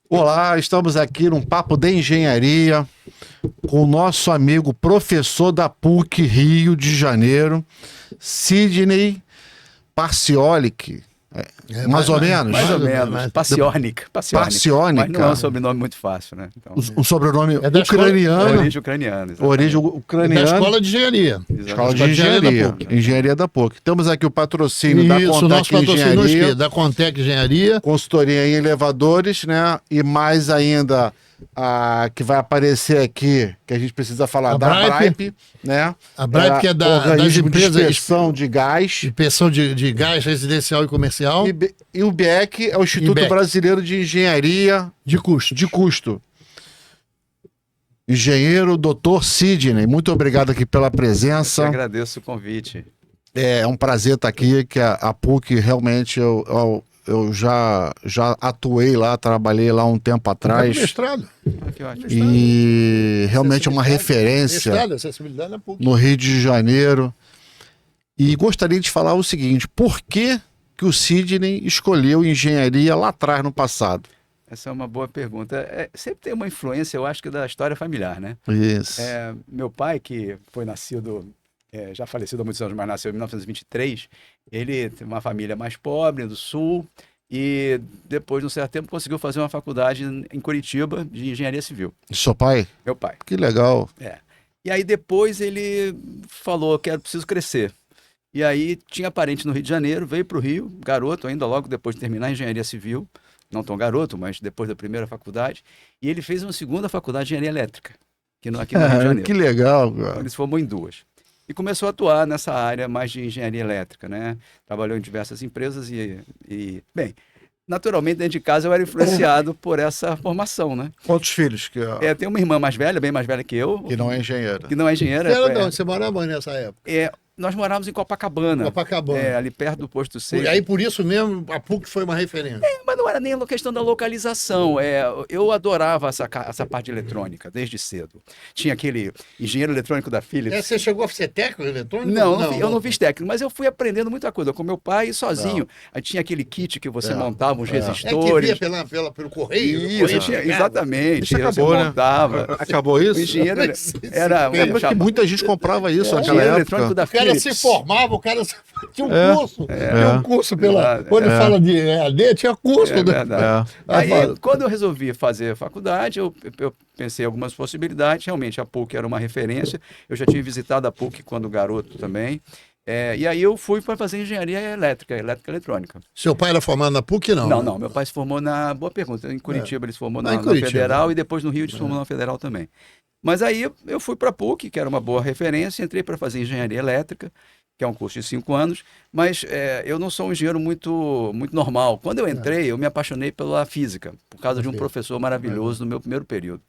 Olá, estamos aqui num papo de engenharia com o nosso amigo professor da PUC Rio de Janeiro, Sidney Parciolic. Mais ou menos? Mais ou menos. Paciornik. Mas não é um sobrenome muito fácil, né? Então, Um sobrenome É da ucraniano. origem ucraniana. exatamente. Origem Da ucraniana. Escola de Engenharia. Escola de Escola de Engenharia Engenharia. da PUC. Engenharia da PUC. Temos aqui o patrocínio da Isso, Contec nosso patrocínio Engenharia, esquerdo, da Contec Engenharia. consultoria em elevadores, né? E mais ainda a que vai aparecer aqui, que a gente precisa falar A da Braip. Braip, né? A Braip, que é das organismo empresas de inspeção de gás. Inspeção de gás residencial e comercial. E o BEC é o Instituto IBEC. Brasileiro de Engenharia De custo. de Custo. Engenheiro Dr. Sidney, muito obrigado aqui pela Eu presença. agradeço o convite. É um prazer estar aqui, que a PUC realmente eu já atuei lá, trabalhei lá um tempo atrás. Mestrado. Ah, que ótimo. E realmente é uma referência Mestrado, acessibilidade na PUC. no Rio de Janeiro. E gostaria de falar o seguinte: por que o Sidney escolheu engenharia lá atrás, no passado? Essa é uma boa pergunta. Sempre tem uma influência, eu acho que da história familiar, né? Isso. Meu pai, que foi nascido, já falecido há muitos anos, mas nasceu em 1923, ele tem uma família mais pobre do Sul e depois de um certo tempo conseguiu fazer uma faculdade em Curitiba de engenharia civil. Seu pai? Meu pai. Que legal. E aí depois ele falou que era preciso crescer. E aí tinha parente no Rio de Janeiro, veio para o Rio, garoto ainda, logo depois de terminar a engenharia civil, não tão garoto, mas depois da primeira faculdade, e ele fez uma segunda faculdade de engenharia elétrica, aqui no Rio de Janeiro. Que legal, Então, cara. ele se formou em duas. E começou a atuar nessa área mais de engenharia elétrica, né? Trabalhou em diversas empresas bem, naturalmente dentro de casa eu era influenciado por essa formação, né? Quantos filhos Tem uma irmã mais velha, bem mais velha que eu, que não é engenheiro? que não é engenheira. Era de onde você morava nessa época? Nós morávamos em Copacabana. Copacabana. Ali perto do posto E 6. aí, por isso mesmo, a PUC foi uma referência. Mas não era nem a questão da localização. Eu adorava essa parte de eletrônica, desde cedo. Tinha aquele engenheiro eletrônico da Philips. Você chegou a ser técnico eletrônico? Não, eu não fiz técnico, mas eu fui aprendendo muita coisa com meu pai e sozinho. Aí tinha aquele kit que você montava, uns É que resistores. via pelo correio. Isso, exatamente. Isso acabou, você né? montava. Acabou O isso? engenheiro era Lembra que muita gente comprava isso naquela engenheiro época. eletrônico da O cara Philips. se formava, o cara tinha um curso. Tinha um curso pela. Quando fala de EAD, tinha curso. É né? verdade. Aí, fala. quando eu resolvi fazer faculdade, eu pensei em algumas possibilidades. Realmente, a PUC era uma referência. Eu já tinha visitado a PUC quando garoto também. E aí eu fui para fazer engenharia elétrica eletrônica. Seu pai era formado na PUC, não? Não. Meu pai se formou Boa pergunta. Em Curitiba ele se formou na Curitiba. Federal e depois no Rio ele se formou na Federal também. Mas aí eu fui para a PUC, que era uma boa referência, entrei para fazer engenharia elétrica, que é um curso de 5 anos, mas eu não sou um engenheiro muito normal. Quando eu entrei, eu me apaixonei pela física, por causa de um professor maravilhoso no meu primeiro período.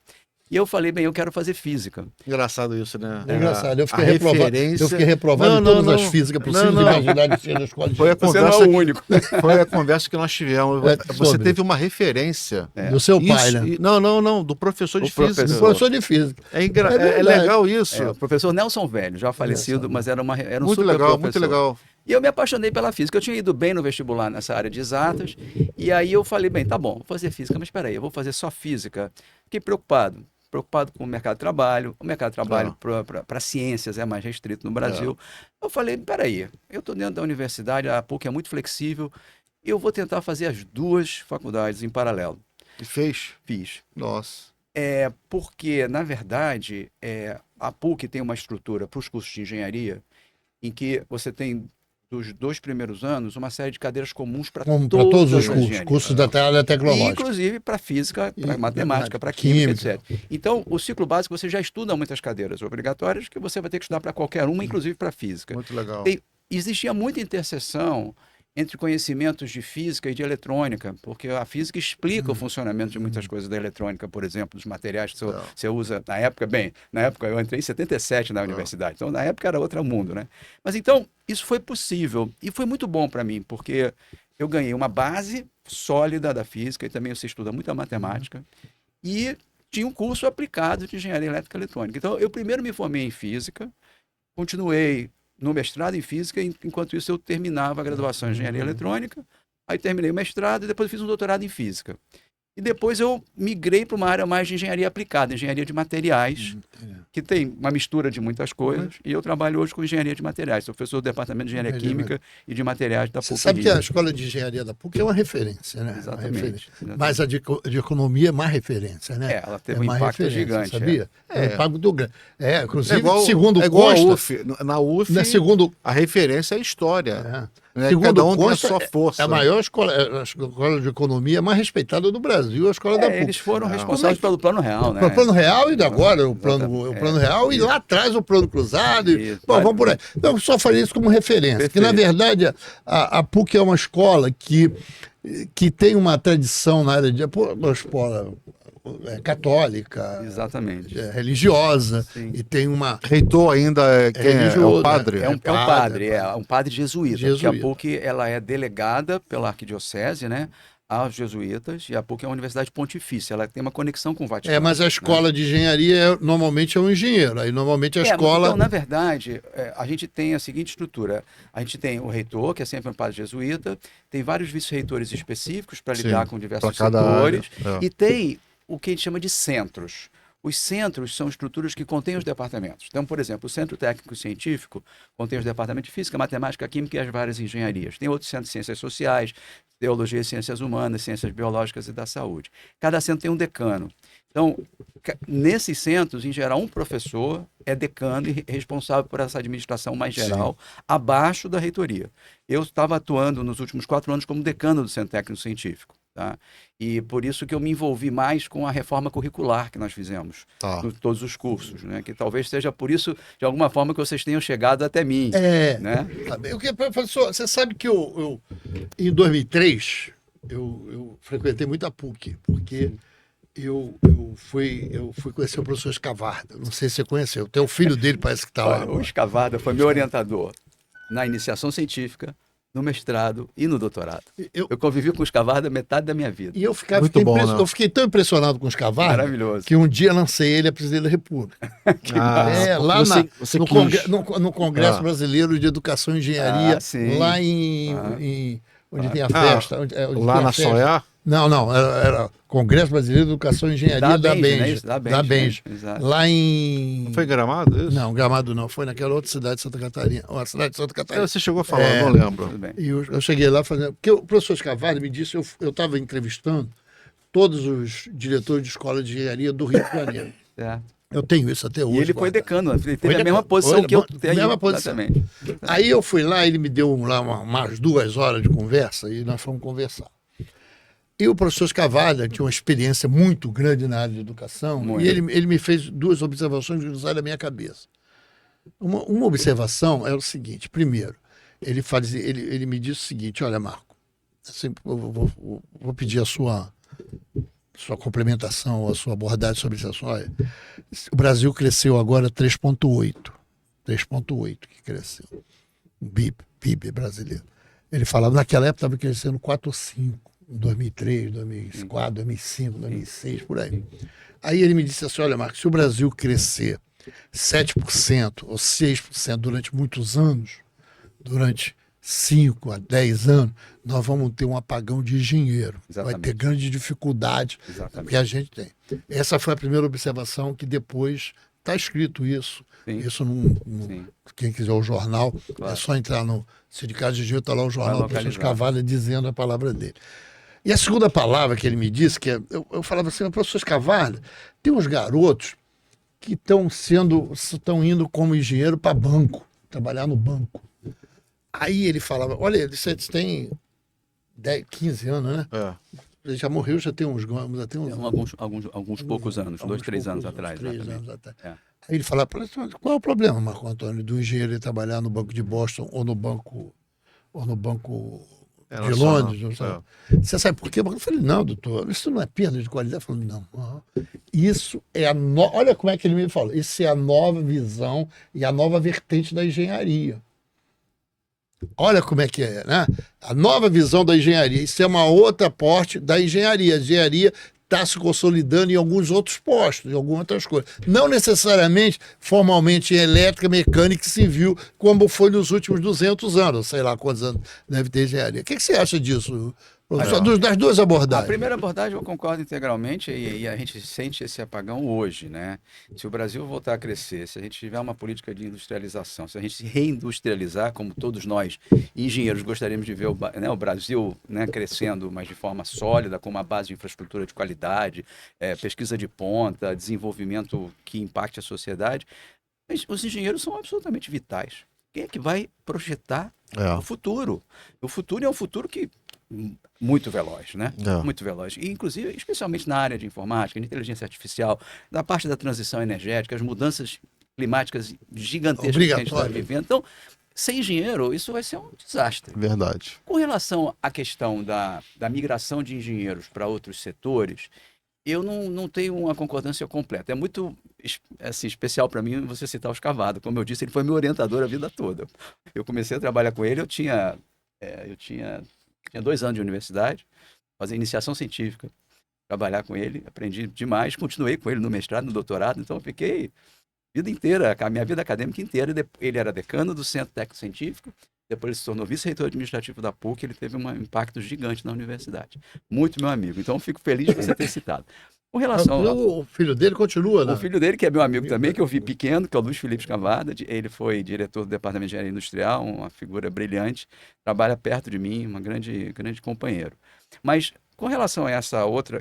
E eu falei, bem, eu quero fazer física. Engraçado isso, né? É engraçado. Eu fiquei A reprovado. referência- Eu fiquei reprovado Não, em todas não, as não. físicas possíveis Não, e não. imaginárias que tinha na escola de Foi a Você não conversa, é o único. foi a conversa que nós tivemos. Você sobre. teve uma referência. do seu pai, né? Não, do professor de física. professor. Professor de física. É verdade. legal isso. O professor Nelson Velho, já falecido, mas era um Muito super legal, professor. muito legal. E eu me apaixonei pela física. Eu tinha ido bem no vestibular nessa área de exatas. E aí eu falei, bem, tá bom, vou fazer física, mas espera aí, eu vou fazer só física. Fiquei preocupado com o mercado de trabalho. O mercado de trabalho para ciências é mais restrito no Brasil. Eu falei, peraí, eu estou dentro da universidade, a PUC é muito flexível, eu vou tentar fazer as duas faculdades em paralelo. E fez? Fiz. Nossa. Porque, na verdade, a PUC tem uma estrutura para os cursos de engenharia em que você tem, dos 2 primeiros anos, uma série de cadeiras comuns para Como para todos os as cursos. engenharias. Cursos da área tecnológica. Inclusive para física, para E matemática, para química, etc. Então, o ciclo básico você já estuda muitas cadeiras obrigatórias que você vai ter que estudar para qualquer uma, inclusive para física. Muito legal. Existia muita interseção entre conhecimentos de física e de eletrônica, porque a física explica o funcionamento de muitas coisas da eletrônica, por exemplo, dos materiais que você usa na época. Na época eu entrei em 77 na universidade, então na época era outro mundo, né? Mas então, isso foi possível e foi muito bom para mim, porque eu ganhei uma base sólida da física e também você estuda muita matemática e tinha um curso aplicado de engenharia elétrica e eletrônica. Então, eu primeiro me formei em física, continuei no mestrado em física, enquanto isso eu terminava a graduação em engenharia eletrônica, aí terminei o mestrado e depois fiz um doutorado em física. E depois eu migrei para uma área mais de engenharia aplicada, engenharia de materiais, que tem uma mistura de muitas coisas. E eu trabalho hoje com engenharia de materiais. Sou professor do Departamento de Engenharia Química e de Materiais da PUC. Você sabe que a Escola de Engenharia da PUC é uma referência, né? Exatamente. Mas a de Economia é mais referência, né? Ela teve um impacto gigante. Sabia? É um impacto muito grande. Inclusive, igual, segundo igual Costa... a UF. Na UF, a referência é a história. Né? Segundo Cada um Costa, tem a sua força. É a maior escola, a escola de economia mais respeitada do Brasil, a escola da PUC. Eles foram responsáveis pelo Plano Real, né? Pelo Plano Real e agora o plano Real e lá atrás o Plano Cruzado. Bom, vamos por aí. Eu só falei isso como referência, Perfeito. que na verdade a PUC é uma escola que tem uma tradição na área de uma escola católica, exatamente, religiosa. Sim. E tem uma... Reitor ainda é o padre? É um padre jesuíta, porque a PUC ela é delegada pela arquidiocese, né, aos jesuítas, e a PUC é uma universidade pontifícia, ela tem uma conexão com o Vaticano. Mas a escola de engenharia normalmente é um engenheiro, aí normalmente a escola... Então, na verdade, a gente tem a seguinte estrutura, a gente tem o reitor, que é sempre um padre jesuíta, tem vários vice-reitores específicos para lidar com diversos setores, e tem o que a gente chama de centros. Os centros são estruturas que contêm os departamentos. Então, por exemplo, o Centro Técnico Científico contém os departamentos de Física, Matemática, Química e as várias engenharias. Tem outros centros de Ciências Sociais, Teologia e Ciências Humanas, Ciências Biológicas e da Saúde. Cada centro tem um decano. Então, nesses centros, em geral, um professor é decano e responsável por essa administração mais geral, abaixo da reitoria. Eu estava atuando nos últimos 4 anos como decano do Centro Técnico Científico. Tá? E por isso que eu me envolvi mais com a reforma curricular que nós fizemos, todos os cursos, né? Que talvez seja por isso, de alguma forma, que vocês tenham chegado até mim. Né? Professor, você sabe que eu em 2003, eu frequentei muito a PUC, porque eu fui conhecer o professor Escavarda. Não sei se você conheceu. Tem o filho dele, parece que está lá. O Escavarda foi meu orientador na iniciação científica, no mestrado e no doutorado. Eu convivi com o Escavarda metade da minha vida. E eu fiquei tão impressionado com o Escavarda que um dia lancei ele a presidente da República. Lá no Congresso Brasileiro de Educação e Engenharia, lá em onde tem a festa. Lá na Soiá? Não, era Congresso Brasileiro de Educação e Engenharia da Benja. Da Benja. Lá em... Não foi Gramado isso? Não, Gramado não. Foi naquela outra cidade de Santa Catarina. Cidade de Santa Catarina. Você chegou a falar, não lembro. E eu cheguei lá fazendo... Porque o professor Escavarda me disse, eu estava entrevistando todos os diretores de escola de engenharia do Rio de Janeiro. Eu tenho isso até hoje. E ele foi decano, ele teve a mesma posição que eu tenho. Mesma posição. Aí eu fui lá, ele me deu lá umas 2 horas de conversa e nós fomos conversar. E o professor Escavarda tinha uma experiência muito grande na área de educação e ele me fez 2 observações que não saem da minha cabeça. Uma observação é o seguinte: primeiro, ele me disse o seguinte: olha, Marco, assim, eu vou pedir a sua complementação, a sua abordagem sobre isso. Olha, o Brasil cresceu agora 3,8. 3,8 que cresceu. O PIB brasileiro. Ele falava, naquela época estava crescendo 4 ou 5. Em 2003, 2004, 2005, 2006, por aí. Aí ele me disse assim, olha, Marcos, se o Brasil crescer 7% ou 6% durante muitos anos, durante 5 a 10 anos, nós vamos ter um apagão de engenheiro. Exatamente. Vai ter grande dificuldade que a gente tem. Essa foi a primeira observação que depois está escrito isso. Sim. Isso quem quiser o jornal, é só entrar no Sindicato de Engenheiro, está lá o jornal do professor Escavarda dizendo a palavra dele. E a segunda palavra que ele me disse, que eu falava assim, professor Escavarda, tem uns garotos que estão indo como engenheiro para banco, trabalhar no banco. Aí ele falava, olha, eles têm 15 anos, né? Ele já morreu, já tem uns alguns poucos anos, 2, 3 anos atrás. 3 anos atrás. Aí ele falava, qual é o problema, Marco Antônio, do engenheiro trabalhar no Banco de Boston ou no banco de Londres? Você sabe por quê? Eu falei, não, doutor, isso não é perda de qualidade. Eu falei, não. Isso é olha como é que ele me falou. Isso é a nova visão e a nova vertente da engenharia. Olha como é que é, né? A nova visão da engenharia. Isso é uma outra parte da engenharia. A engenharia está se consolidando em alguns outros postos, em algumas outras coisas. Não necessariamente, formalmente, em elétrica, mecânica e civil, como foi nos últimos 200 anos. Sei lá quantos anos deve ter engenharia. O que você acha disso, Professor, das duas A abordagens. primeira abordagem eu concordo integralmente e a gente sente esse apagão hoje, né? Se o Brasil voltar a crescer, se a gente tiver uma política de industrialização, se a gente se reindustrializar, como todos nós engenheiros gostaríamos de ver o Brasil, né, crescendo, mas de forma sólida, com uma base de infraestrutura de qualidade, pesquisa de ponta, desenvolvimento que impacte a sociedade, mas os engenheiros são absolutamente vitais. Quem é que vai projetar o futuro? O futuro é um futuro que muito veloz, né? Muito veloz. E, inclusive, especialmente na área de informática, de inteligência artificial, na parte da transição energética, as mudanças climáticas gigantescas que a gente está vivendo. Então, sem engenheiro, isso vai ser um desastre. Verdade. Com relação à questão da migração de engenheiros para outros setores, eu não tenho uma concordância completa. É muito assim, especial para mim você citar o Escavado. Como eu disse, ele foi meu orientador a vida toda. Eu comecei a trabalhar com ele, eu tinha 2 anos de universidade, fazer iniciação científica, trabalhar com ele, aprendi demais, continuei com ele no mestrado, no doutorado, então eu fiquei a vida inteira, a minha vida acadêmica inteira. Ele era decano do Centro Técnico Científico, depois ele se tornou vice-reitor administrativo da PUC, ele teve um impacto gigante na universidade. Muito meu amigo, então eu fico feliz de você ter citado. Com relação o filho dele continua, né? O filho dele, que é meu amigo também, que eu vi pequeno, que é o Luiz Felipe Escavada, ele foi diretor do Departamento de Engenharia Industrial, uma figura brilhante, trabalha perto de mim, uma grande companheiro. Mas com relação a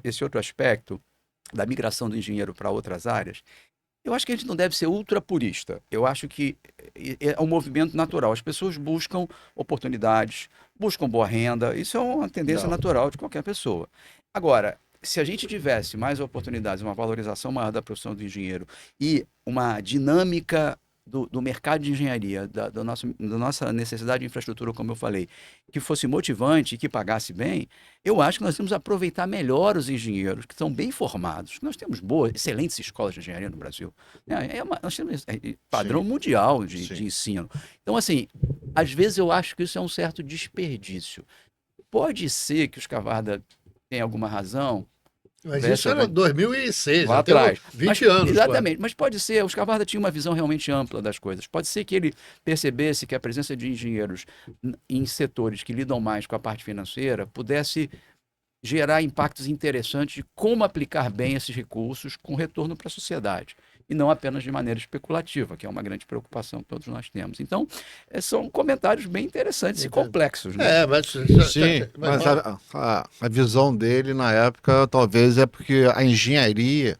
esse outro aspecto da migração do engenheiro para outras áreas, eu acho que a gente não deve ser ultrapurista. Eu acho que é um movimento natural. As pessoas buscam oportunidades, buscam boa renda, isso é uma tendência natural de qualquer pessoa. Agora, se a gente tivesse mais oportunidades, uma valorização maior da profissão do engenheiro e uma dinâmica do mercado de engenharia, da nossa necessidade de infraestrutura, como eu falei, que fosse motivante e que pagasse bem, eu acho que nós temos que aproveitar melhor os engenheiros que estão bem formados. Nós temos excelentes escolas de engenharia no Brasil. Nós temos padrão mundial de ensino. Então, assim, às vezes eu acho que isso é um certo desperdício. Pode ser que os Escavada tenham alguma razão. Mas isso era 2006, lá atrás. 20 anos. Exatamente, mas pode ser, o Escavada tinha uma visão realmente ampla das coisas. Pode ser que ele percebesse que a presença de engenheiros em setores que lidam mais com a parte financeira pudesse gerar impactos interessantes de como aplicar bem esses recursos com retorno para a sociedade. E não apenas de maneira especulativa, que é uma grande preocupação que todos nós temos. Então, são comentários bem interessantes e complexos, né? Mas a visão dele na época talvez é porque a engenharia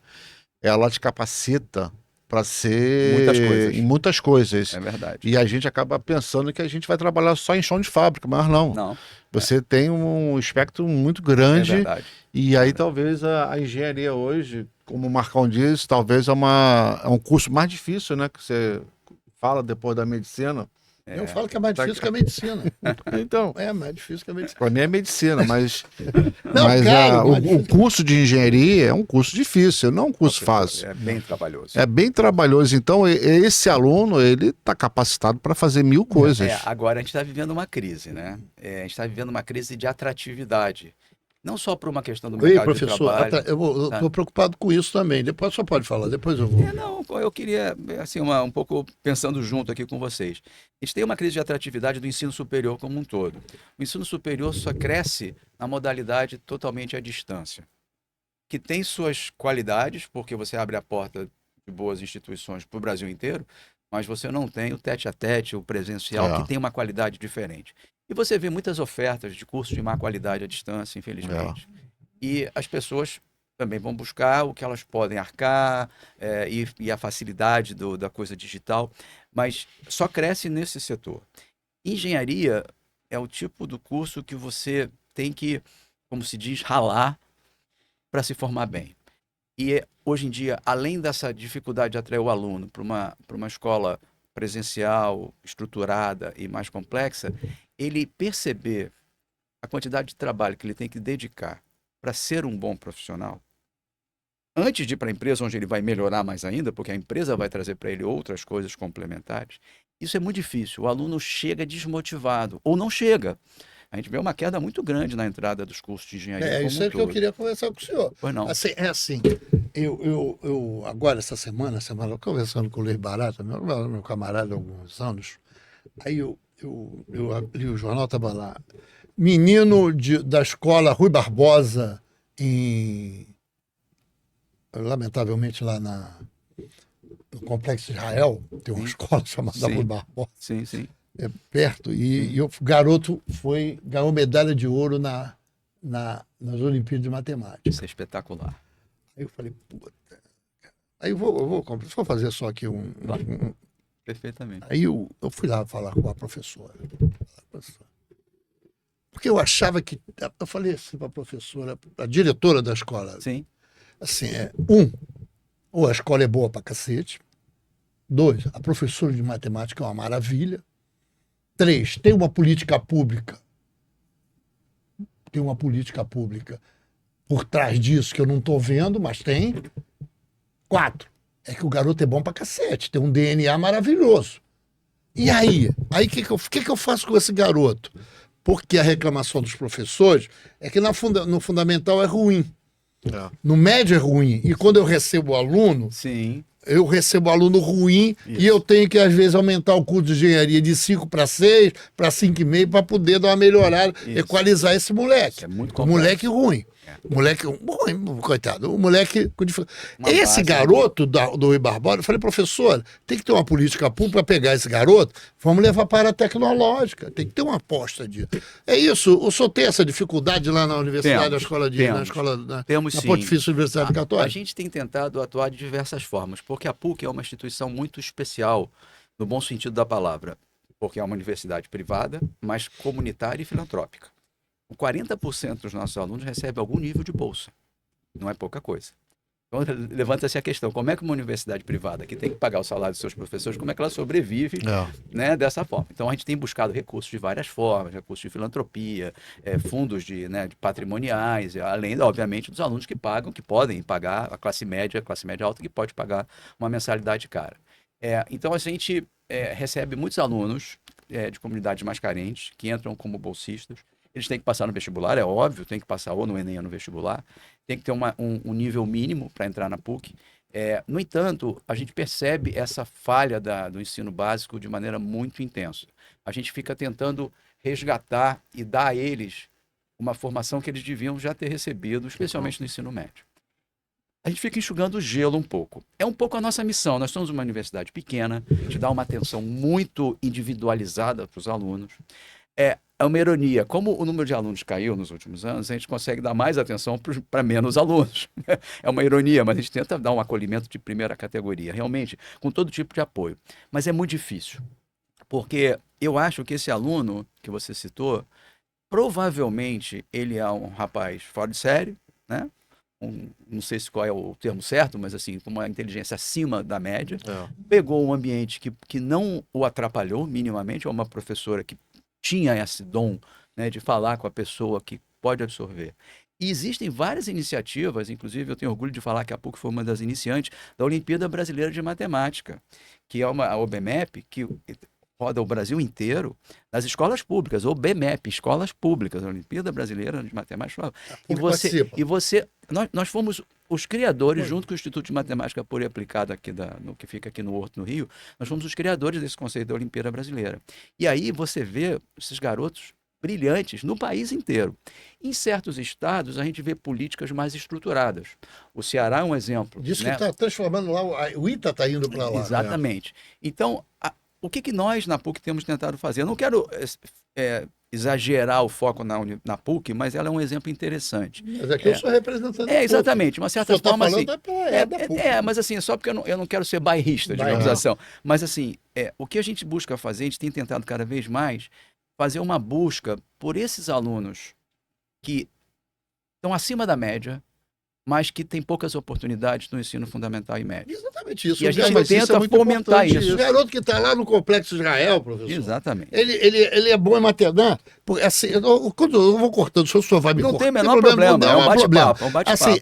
ela te capacita para ser em muitas coisas. É verdade. E a gente acaba pensando que a gente vai trabalhar só em chão de fábrica, mas não. Não. Você tem um espectro muito grande. É verdade. E aí talvez a engenharia hoje, como o Marcão disse, talvez é um curso mais difícil, né? Que você fala depois da medicina. Eu falo que é mais difícil que a medicina. Então, é mais difícil que a medicina. Para mim é medicina, mas, o curso de engenharia é um curso difícil, não é um curso fácil. É bem trabalhoso. É bem trabalhoso. Então, esse aluno, ele está capacitado para fazer 1000 coisas. Agora a gente está vivendo uma crise, né? A gente está vivendo uma crise de atratividade. Não só por uma questão do mercado de trabalho. Eu estou preocupado com isso também. Depois só pode falar, depois eu vou. Eu queria, assim, um pouco pensando junto aqui com vocês. A gente tem uma crise de atratividade do ensino superior como um todo. O ensino superior só cresce na modalidade totalmente à distância, que tem suas qualidades, porque você abre a porta de boas instituições para o Brasil inteiro, mas você não tem o tete-a-tete, o presencial, que tem uma qualidade diferente. E você vê muitas ofertas de cursos de má qualidade à distância, infelizmente. E as pessoas também vão buscar o que elas podem arcar e a facilidade da coisa digital, mas só cresce nesse setor. Engenharia é o tipo do curso que você tem que, como se diz, ralar para se formar bem. E hoje em dia, além dessa dificuldade de atrair o aluno para uma escola presencial, estruturada e mais complexa, ele perceber a quantidade de trabalho que ele tem que dedicar para ser um bom profissional, antes de ir para a empresa, onde ele vai melhorar mais ainda, porque a empresa vai trazer para ele outras coisas complementares, isso é muito difícil. O aluno chega desmotivado, ou não chega. A gente vê uma queda muito grande na entrada dos cursos de engenharia. Isso é que eu queria conversar com o senhor. Pois não. Assim, eu agora, essa semana, conversando com o Luiz Barata, meu camarada há alguns anos, aí eu li o jornal, estava lá, menino da escola Rui Barbosa, lamentavelmente lá no Complexo Israel, tem uma escola chamada Rui Barbosa. Sim, sim. É perto. E o garoto ganhou medalha de ouro nas Olimpíadas de Matemática. Isso é espetacular. Aí eu falei, puta. Aí eu vou fazer só aqui Perfeitamente. Aí eu fui lá falar com a professora. Porque eu achava que. Eu falei assim para a professora, a diretora da escola. Sim. Assim, ou a escola é boa pra cacete. 2, a professora de matemática é uma maravilha. 3, tem uma política pública. Tem uma política pública por trás disso que eu não estou vendo, mas tem. 4, é que o garoto é bom pra cacete, tem um DNA maravilhoso. E aí? Aí o que eu faço com esse garoto? Porque a reclamação dos professores é que no fundamental é ruim. No médio é ruim. E quando eu recebo o aluno, Sim. eu recebo aluno ruim. Isso. E eu tenho que, às vezes, aumentar o curso de engenharia de 5 para 6, para 5,5, para poder dar uma melhorada, equalizar esse moleque. É muito complexo. O moleque ruim. Moleque ruim, coitado. O moleque. Esse garoto do Rui Barbosa, eu falei, professor, tem que ter uma política pública para pegar esse garoto, vamos levar para a área tecnológica. Tem que ter uma aposta disso. É isso. O senhor tem essa dificuldade lá na universidade, na Pontifícia Universidade Católica? A gente tem tentado atuar de diversas formas, porque a PUC é uma instituição muito especial, no bom sentido da palavra, porque é uma universidade privada, mas comunitária e filantrópica. 40% dos nossos alunos recebem algum nível de bolsa. Não é pouca coisa. Então, levanta-se a questão, como é que uma universidade privada, que tem que pagar o salário dos seus professores, como é que ela sobrevive dessa forma? Então, a gente tem buscado recursos de várias formas, recursos de filantropia, fundos de patrimoniais, além, obviamente, dos alunos que podem pagar, a classe média alta, que pode pagar uma mensalidade cara. Então, a gente recebe muitos alunos de comunidades mais carentes, que entram como bolsistas. Eles têm que passar no vestibular, é óbvio, tem que passar ou no Enem ou no vestibular, tem que ter um nível mínimo para entrar na PUC. No entanto, a gente percebe essa falha do ensino básico de maneira muito intensa. A gente fica tentando resgatar e dar a eles uma formação que eles deviam já ter recebido, especialmente no ensino médio. A gente fica enxugando o gelo um pouco. É um pouco a nossa missão. Nós somos uma universidade pequena, a gente dá uma atenção muito individualizada para os alunos. É uma ironia. Como o número de alunos caiu nos últimos anos, a gente consegue dar mais atenção para menos alunos. É uma ironia, mas a gente tenta dar um acolhimento de primeira categoria, realmente, com todo tipo de apoio. Mas é muito difícil, porque eu acho que esse aluno que você citou, provavelmente ele é um rapaz fora de série, né? Não sei qual é o termo certo, mas assim, com uma inteligência acima da média, pegou um ambiente que não o atrapalhou minimamente, é uma professora que tinha esse dom, né, de falar com a pessoa que pode absorver. E existem várias iniciativas, inclusive eu tenho orgulho de falar que a PUC foi uma das iniciantes da Olimpíada Brasileira de Matemática, que é a OBMEP, que roda o Brasil inteiro nas escolas públicas, ou BMEP, escolas públicas, a Olimpíada Brasileira de Matemática. Nós fomos os criadores, junto com o Instituto de Matemática Pura e Aplicada, que fica aqui no Horto, no Rio, nós fomos os criadores desse conceito da Olimpíada Brasileira. E aí você vê esses garotos brilhantes no país inteiro. Em certos estados, a gente vê políticas mais estruturadas. O Ceará é um exemplo. Disso, né? Que está transformando lá, o ITA está indo para lá. Exatamente. Né? Então, o que nós na PUC temos tentado fazer? Eu não quero exagerar o foco na PUC, mas ela é um exemplo interessante. Mas aqui eu sou representante da PUC. Exatamente, uma certa forma assim. Da PUC. Mas assim, só porque eu não quero ser bairrista, digamos assim. Mas assim, o que a gente busca fazer, a gente tem tentado cada vez mais fazer uma busca por esses alunos que estão acima da média, mas que tem poucas oportunidades no ensino fundamental e médio. Exatamente isso. E a gente tenta fomentar isso. O garoto que está lá no Complexo Israel, professor. Exatamente. Ele é bom em matemática. Assim, quando eu vou cortando, o senhor vai me cortar. Não tem o menor problema. Não, é um bate-papo. Assim,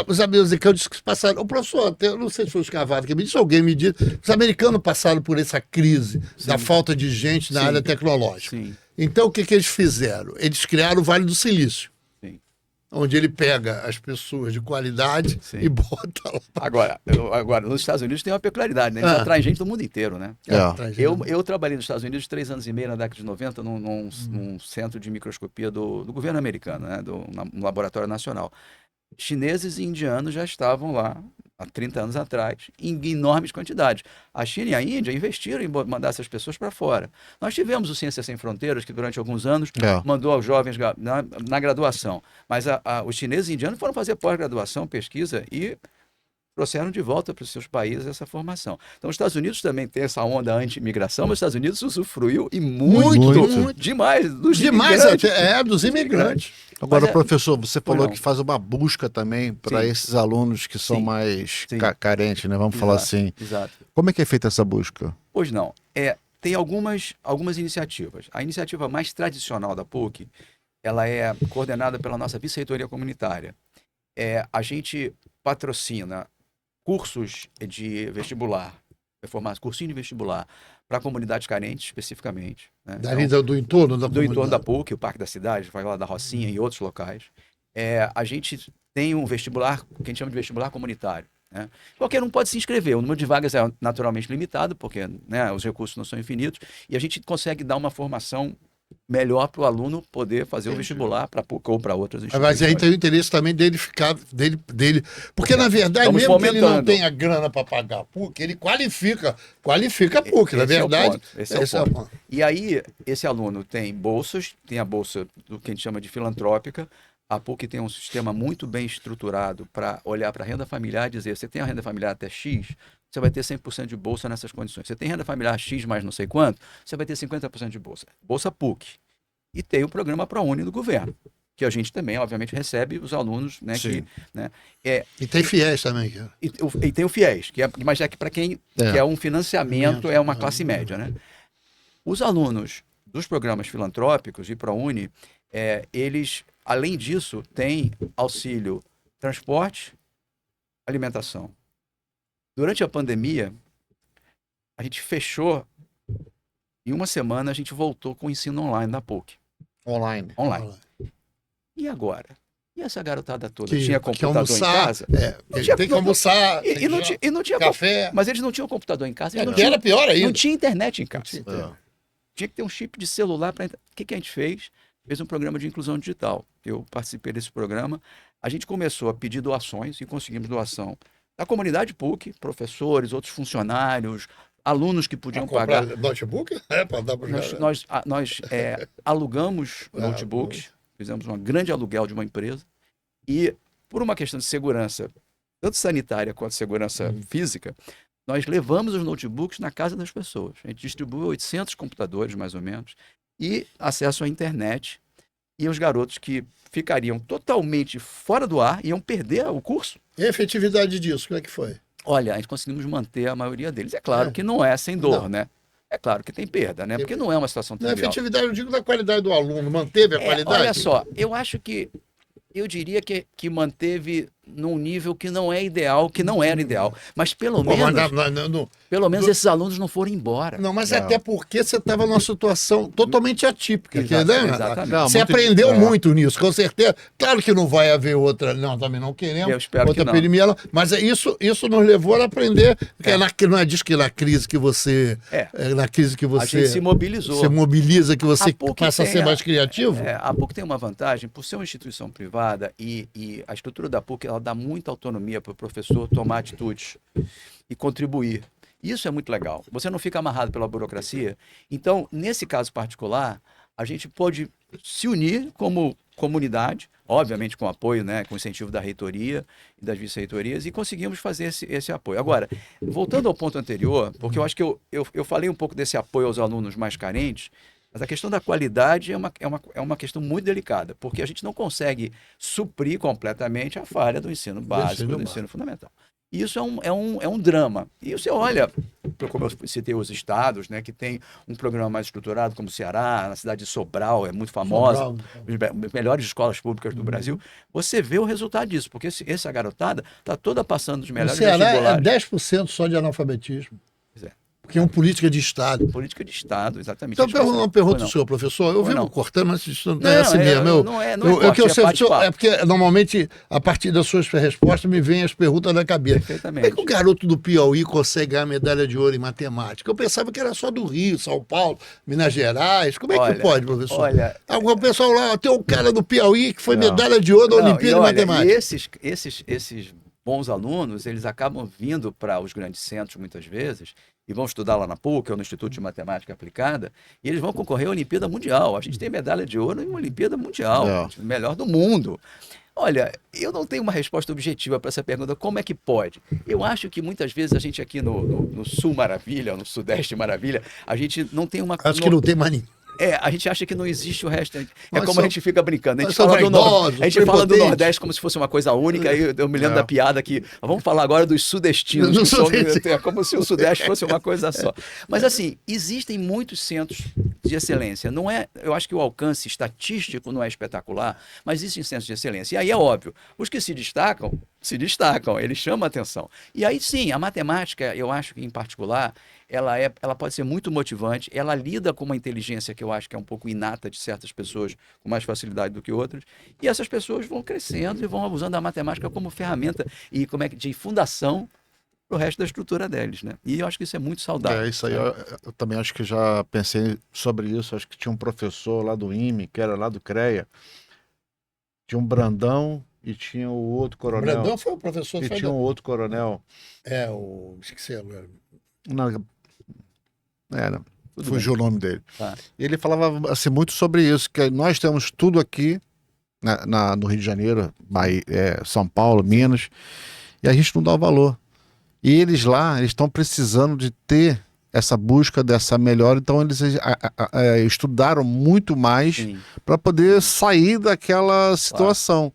os americanos que passaram... O professor, eu não sei se foi o Escavado que me disse, alguém me disse, os americanos passaram por essa crise da falta de gente na área tecnológica. Sim. Então, o que eles fizeram? Eles criaram o Vale do Silício. onde ele pega as pessoas de qualidade Sim. e bota lá. Agora, nos Estados Unidos tem uma peculiaridade, né? Eles atraem gente do mundo inteiro, né? Atrás dele. Eu trabalhei nos Estados Unidos 3 anos e meio na década de 90 num centro de microscopia do governo americano, né? Um laboratório nacional. Chineses e indianos já estavam lá há 30 anos atrás, em enormes quantidades. A China e a Índia investiram em mandar essas pessoas para fora. Nós tivemos o Ciências Sem Fronteiras, que durante alguns anos mandou aos jovens na graduação. Mas os chineses e indianos foram fazer pós-graduação, pesquisa e trouxeram de volta para os seus países essa formação. Então, os Estados Unidos também tem essa onda anti-imigração, mas os Estados Unidos usufruiu e muito demais dos imigrantes. Dos imigrantes. Agora, professor, você falou que faz uma busca também para esses alunos que são mais carentes, né? Vamos falar assim. Exato. Como é que é feita essa busca? Pois não. Tem algumas iniciativas. A iniciativa mais tradicional da PUC, ela é coordenada pela nossa vice-reitoria comunitária. A gente patrocina cursos de vestibular, cursinho de vestibular para comunidades carentes especificamente. Né? Dali do entorno da do entorno da PUC, o Parque da Cidade, vai lá da Rocinha e outros locais. A gente tem um vestibular, que a gente chama de vestibular comunitário. Né? Qualquer um pode se inscrever. O número de vagas é naturalmente limitado, porque né, os recursos não são infinitos, e a gente consegue dar uma formação melhor para o aluno poder fazer o vestibular para PUC ou para outras instituições. Mas aí tem o interesse também dele ficar, dele. Porque, na verdade, mesmo que ele não tenha grana para pagar a PUC, ele qualifica a PUC, na verdade. Esse é o ponto. E aí, esse aluno tem bolsas, tem a bolsa do que a gente chama de filantrópica. A PUC tem um sistema muito bem estruturado para olhar para a renda familiar e dizer, você tem a renda familiar até X, você vai ter 100% de bolsa nessas condições. Você tem renda familiar X mais não sei quanto, você vai ter 50% de bolsa. Bolsa PUC. E tem o programa ProUni do governo, que a gente também, obviamente, recebe os alunos. Né, Sim. E tem FIES também. E tem o FIES, mas é que para quem que é um financiamento, é uma classe média. Né? Os alunos dos programas filantrópicos e ProUni, eles, além disso, têm auxílio transporte, alimentação. Durante a pandemia, a gente fechou, em uma semana a gente voltou com o ensino online da PUC. Online. E agora? E essa garotada toda Que tinha computador almoçar, em casa? Tem que almoçar, E não tinha café. Mas eles não tinham computador em casa. Era pior ainda. Não tinha internet em casa. Tinha Tinha que ter um chip de celular para entrar. O que a gente fez? Fez um programa de inclusão digital. Eu participei desse programa. A gente começou a pedir doações e conseguimos doação da comunidade PUC, professores, outros funcionários, alunos que podiam pagar. Notebook? Para dar para Nós alugamos notebooks, fizemos um grande aluguel de uma empresa e, por uma questão de segurança, tanto sanitária quanto segurança física, nós levamos os notebooks na casa das pessoas. A gente distribuiu 800 computadores, mais ou menos, e acesso à internet. E os garotos que ficariam totalmente fora do ar iam perder o curso. E a efetividade disso, como é que foi? Olha, a gente conseguimos manter a maioria deles. É claro que não é sem dor, né? É claro que tem perda, né? Porque não é uma situação Na trivial. efetividade, eu digo da qualidade do aluno. Manteve a qualidade? Olha só, eu diria que manteve num nível que não é ideal, que não era ideal. Mas pelo menos esses alunos não foram embora. Não, mas até porque você estava numa situação totalmente atípica. Exatamente. Você aprendeu muito nisso, com certeza. Claro que não vai haver outra, não, também não queremos. Eu espero outra que não. epidemia, mas isso nos levou a aprender. Não é disso que na crise que você. Na crise que você. A gente se mobilizou. Você mobiliza, que você PUC passa a ser mais criativo? A PUC tem uma vantagem, por ser uma instituição privada e a estrutura da PUC ela dá muita autonomia para o professor tomar atitudes e contribuir. Isso é muito legal. Você não fica amarrado pela burocracia. Então, nesse caso particular, a gente pode se unir como comunidade, obviamente com apoio, né, com incentivo da reitoria e das vice-reitorias, e conseguimos fazer esse apoio. Agora, voltando ao ponto anterior, porque eu acho que eu falei um pouco desse apoio aos alunos mais carentes, mas a questão da qualidade é uma questão muito delicada, porque a gente não consegue suprir completamente a falha do ensino básico, do ensino fundamental. E isso é um drama. E você olha, como eu citei os estados, né, que tem um programa mais estruturado, como o Ceará, na cidade de Sobral, é muito famosa, as melhores escolas públicas do Brasil, você vê o resultado disso, porque essa garotada está toda passando os melhores vestibulares. O Ceará vestibulares. É 10% só de analfabetismo. Pois é. Porque é uma política de Estado. Política de Estado, exatamente. Então, uma pergunta Não. ao senhor, professor. Eu Foi vivo não. cortando, mas isso não Não, é assim mesmo. não é Eu que eu corte, sei, bate-papo. é porque normalmente, a partir das suas respostas, me vêm as perguntas na cabeça. Como Perfeitamente. é que o garoto do Piauí consegue ganhar medalha de ouro em matemática? Eu pensava que era só do Rio, São Paulo, Minas Gerais. Como é que pode, professor? Olha, O pessoal lá, tem um cara do Piauí que foi Não. medalha de ouro na Não, Olimpíada e de olha, Matemática. e esses bons alunos, eles acabam vindo para os grandes centros muitas vezes e vão estudar lá na PUC, ou no Instituto de Matemática Aplicada, e eles vão concorrer à Olimpíada Mundial. A gente tem medalha de ouro em uma Olimpíada Mundial, melhor do mundo. Olha, eu não tenho uma resposta objetiva para essa pergunta, como é que pode? Eu acho que muitas vezes a gente aqui no Sul Maravilha, no Sudeste Maravilha, a gente não tem uma... Acho que não tem mais ninguém. A gente acha que não existe o resto. É Nós como a gente fica brincando. A gente nós somos fala vaidosos, a gente fala do prepotentes. Nordeste como se fosse uma coisa única. Aí eu me lembro da piada que vamos falar agora dos sudestinos. Dos sudestinos. É como se o Sudeste fosse uma coisa só. Mas assim, existem muitos centros de excelência. Não é, eu acho que o alcance estatístico não é espetacular, mas existem centros de excelência. E aí é óbvio, os que se destacam, eles chamam a atenção. E aí sim, a matemática, eu acho que em particular, ela pode ser muito motivante, ela lida com uma inteligência que eu acho que é um pouco inata de certas pessoas, com mais facilidade do que outras, e essas pessoas vão crescendo e vão usando a matemática como ferramenta e de fundação para o resto da estrutura deles, né? E eu acho que isso é muito saudável. Isso aí, eu também acho que já pensei sobre isso. Acho que tinha um professor lá do IME, que era lá do CREA, tinha um Brandão e tinha o outro coronel. Brandão foi o professor. E tinha um outro coronel. Esqueci agora. Não, Tudo fugiu o nome dele. Tá. Ele falava assim, muito sobre isso, que nós temos tudo aqui no Rio de Janeiro, Bahia, São Paulo, Minas, e a gente não dá o valor. E eles estão precisando de ter essa busca dessa melhora, então eles estudaram muito mais para poder sair daquela situação.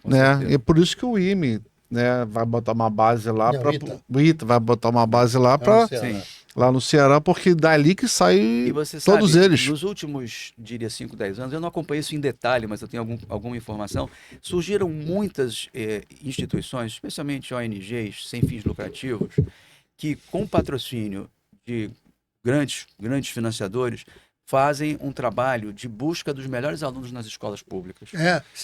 Com né? certeza. E por isso que o IME, né, vai botar uma base lá, Não, o ITA vai botar uma base lá para Sim. lá no Ceará, porque dali que sai E você todos sabe, eles. nos últimos, diria, 5, 10 anos, eu não acompanhei isso em detalhe, mas eu tenho alguma informação, surgiram muitas instituições, especialmente ONGs, sem fins lucrativos, que com patrocínio de grandes financiadores, fazem um trabalho de busca dos melhores alunos nas escolas públicas.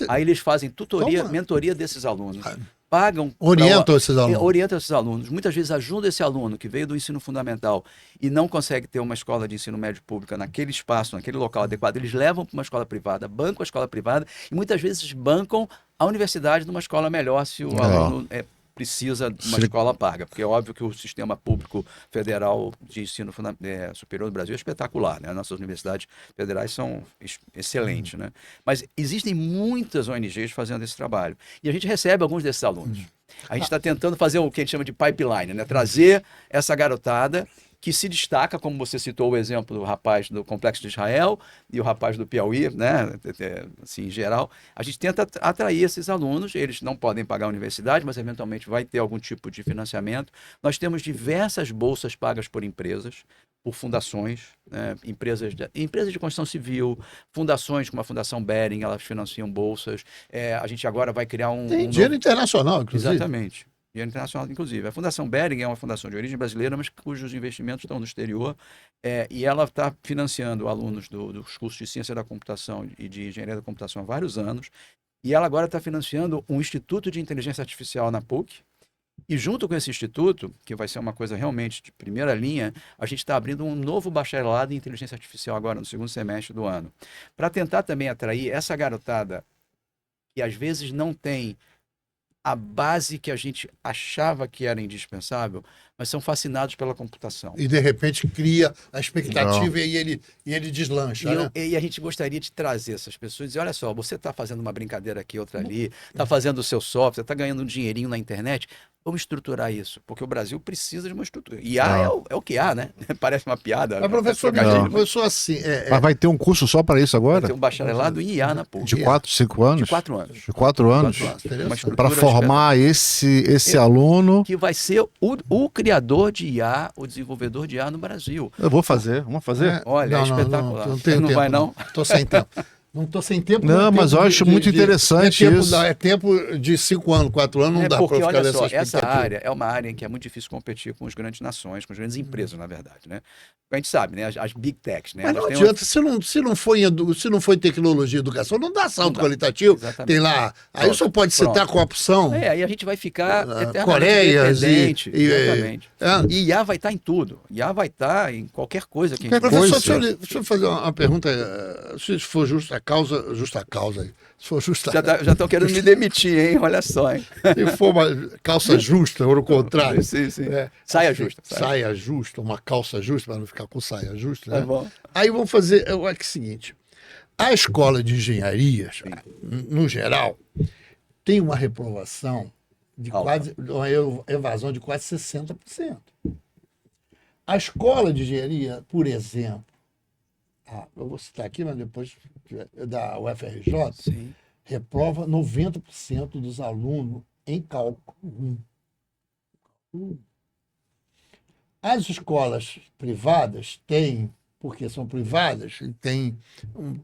Aí eles fazem tutoria, mentoria desses alunos. Pagam... Orientam esses alunos. Orientam esses alunos. Muitas vezes ajudam esse aluno que veio do ensino fundamental e não consegue ter uma escola de ensino médio pública naquele espaço, naquele local adequado. Eles levam para uma escola privada, bancam a escola privada e muitas vezes bancam a universidade numa escola melhor se o aluno precisa de uma escola paga, porque é óbvio que o sistema público federal de ensino superior do Brasil é espetacular, né? Nossas universidades federais são excelentes, né? Mas existem muitas ONGs fazendo esse trabalho, e a gente recebe alguns desses alunos. A gente está tentando fazer o que a gente chama de pipeline, né? Trazer essa garotada que se destaca, como você citou o exemplo do rapaz do Complexo de Israel e o rapaz do Piauí, né? Assim, em geral, a gente tenta atrair esses alunos, eles não podem pagar a universidade, mas eventualmente vai ter algum tipo de financiamento. Nós temos diversas bolsas pagas por empresas, por fundações, né? empresas de construção civil, fundações como a Fundação Bering, elas financiam bolsas. A gente agora vai criar Tem dinheiro internacional, inclusive. Exatamente. Dinheiro internacional, inclusive. A Fundação Bering é uma fundação de origem brasileira, mas cujos investimentos estão no exterior, e ela está financiando alunos dos cursos de Ciência da Computação e de Engenharia da Computação há vários anos, e ela agora está financiando um Instituto de Inteligência Artificial na PUC, e junto com esse instituto, que vai ser uma coisa realmente de primeira linha, a gente está abrindo um novo bacharelado em Inteligência Artificial agora, no segundo semestre do ano, para tentar também atrair essa garotada que às vezes não tem a base que a gente achava que era indispensável, mas são fascinados pela computação. E de repente cria a expectativa e ele deslancha, né? E a gente gostaria de trazer essas pessoas e dizer, olha só, você está fazendo uma brincadeira aqui, outra ali, está fazendo o seu software, está ganhando um dinheirinho na internet, vamos estruturar isso, porque o Brasil precisa de uma estrutura. E é o que há, né? Parece uma piada. Mas, professor, assim... Mas vai ter um curso só para isso agora? Vai ter um bacharelado em IA na PUC. De 4, 5 anos? De 4 anos. De 4 anos? Para Uma formar esse aluno... Que vai ser o criador de IA, o desenvolvedor de IA no Brasil. Eu vou fazer, vamos fazer? Olha, é espetacular. Não tenho não tempo, vai não? Estou sem tempo. Não estou sem tempo. Não, mas eu acho muito interessante isso. É tempo de 5 anos, 4 anos, não dá para porque, ficar olha nessa só, expectativa. essa área é uma área em que é muito difícil competir com as grandes nações, com as grandes empresas, na verdade, né? A gente sabe, né? As big techs, né? Mas não Elas têm adianta, se não for tecnologia e educação, não dá salto qualitativo. Exatamente. Tem lá, aí Pronto, só pode citar com a opção. aí a gente vai ficar eternamente Coreias dependente. e- Exatamente. E IA vai estar em tudo. IA vai estar em qualquer coisa que a gente Professor, deixa eu fazer uma pergunta, se for justa causa aí. Se for justa Já estão querendo me demitir, hein? Olha só, hein? se for uma calça justa, ou o contrário. Sim, sim. É, Saia justa. Saia justa, uma calça justa, para não ficar com saia justa, né? Tá bom. Aí vamos fazer, eu acho que é o seguinte, a escola de engenharias, no geral, tem uma reprovação de quase, uma evasão de quase 60%. A escola de engenharia, por exemplo, eu vou citar aqui, mas depois da UFRJ, Sim. reprova 90% dos alunos em cálculo 1. As escolas privadas têm, porque são privadas,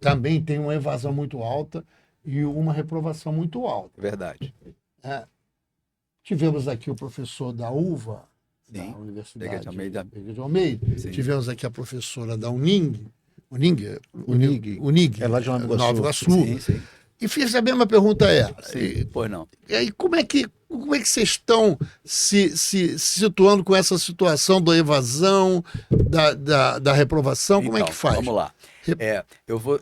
também tem uma evasão muito alta e uma reprovação muito alta. Verdade. Tivemos aqui o professor da UVA, Sim. da Universidade Veiga de Almeida. Veiga de Almeida. Sim. Tivemos aqui a professora da Unig. É lá de Nova Iguaçu. Sim, sim. E fiz a mesma pergunta a ela. Sim, pois não. E aí, como é que vocês estão se situando com essa situação da evasão, da reprovação? Como é que faz? Vamos lá.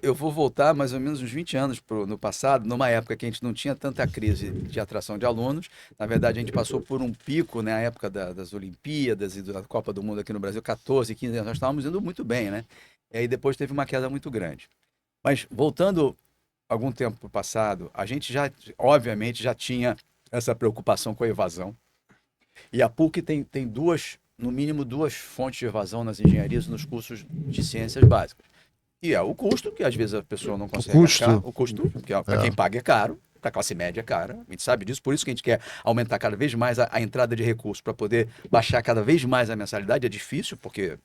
Eu vou voltar mais ou menos uns 20 anos no passado, numa época que a gente não tinha tanta crise de atração de alunos. Na verdade, a gente passou por um pico, né, na época das Olimpíadas e da Copa do Mundo aqui no Brasil, 14, 15 anos, nós estávamos indo muito bem, né? E aí depois teve uma queda muito grande. Mas voltando algum tempo passado, a gente obviamente, já tinha essa preocupação com a evasão. E a PUC tem no mínimo duas fontes de evasão nas engenharias e nos cursos de ciências básicas. E é o custo, que às vezes a pessoa não consegue arcar. O custo, que para quem paga é caro, para a classe média é caro. A gente sabe disso, por isso que a gente quer aumentar cada vez mais a entrada de recursos, para poder baixar cada vez mais a mensalidade. É difícil, porque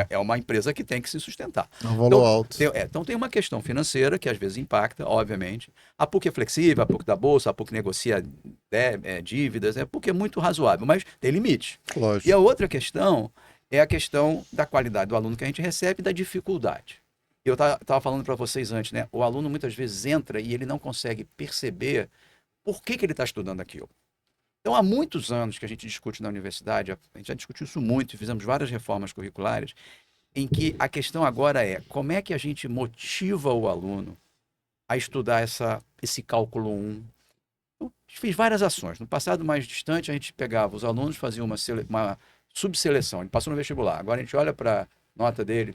é uma empresa que tem que se sustentar. É um valor alto. Então tem uma questão financeira que às vezes impacta, obviamente. A PUC é flexível, a PUC da Bolsa, a PUC negocia dívidas, a PUC é muito razoável, mas tem limite. Lógico. E a outra questão é a questão da qualidade do aluno que a gente recebe e da dificuldade. Eu estava falando para vocês antes, né? O aluno muitas vezes entra e ele não consegue perceber por que ele está estudando aquilo. Então, há muitos anos que a gente discute na universidade, a gente já discutiu isso muito, fizemos várias reformas curriculares, em que a questão agora é como é que a gente motiva o aluno a estudar esse cálculo 1. Então, a gente fez várias ações. No passado mais distante, a gente pegava os alunos, fazia uma subseleção. Ele passou no vestibular. Agora a gente olha para nota dele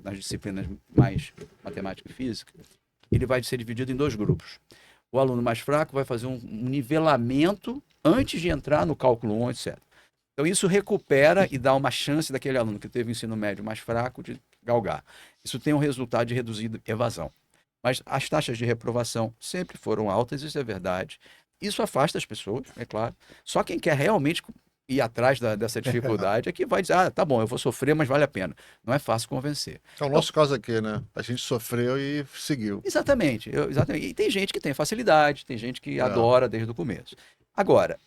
nas disciplinas mais matemática e física, ele vai ser dividido em 2 grupos. O aluno mais fraco vai fazer um nivelamento antes de entrar no cálculo 1, etc. Então isso recupera e dá uma chance daquele aluno que teve o ensino médio mais fraco de galgar. Isso tem um resultado de reduzida evasão. Mas as taxas de reprovação sempre foram altas, isso é verdade. Isso afasta as pessoas, é claro. Só quem quer realmente ir atrás dessa dificuldade é que vai dizer, tá bom, eu vou sofrer, mas vale a pena. Não é fácil convencer. É o nosso caso aqui, né? A gente sofreu e seguiu. Exatamente. Exatamente. E tem gente que tem facilidade, tem gente que adora desde o começo. Agora,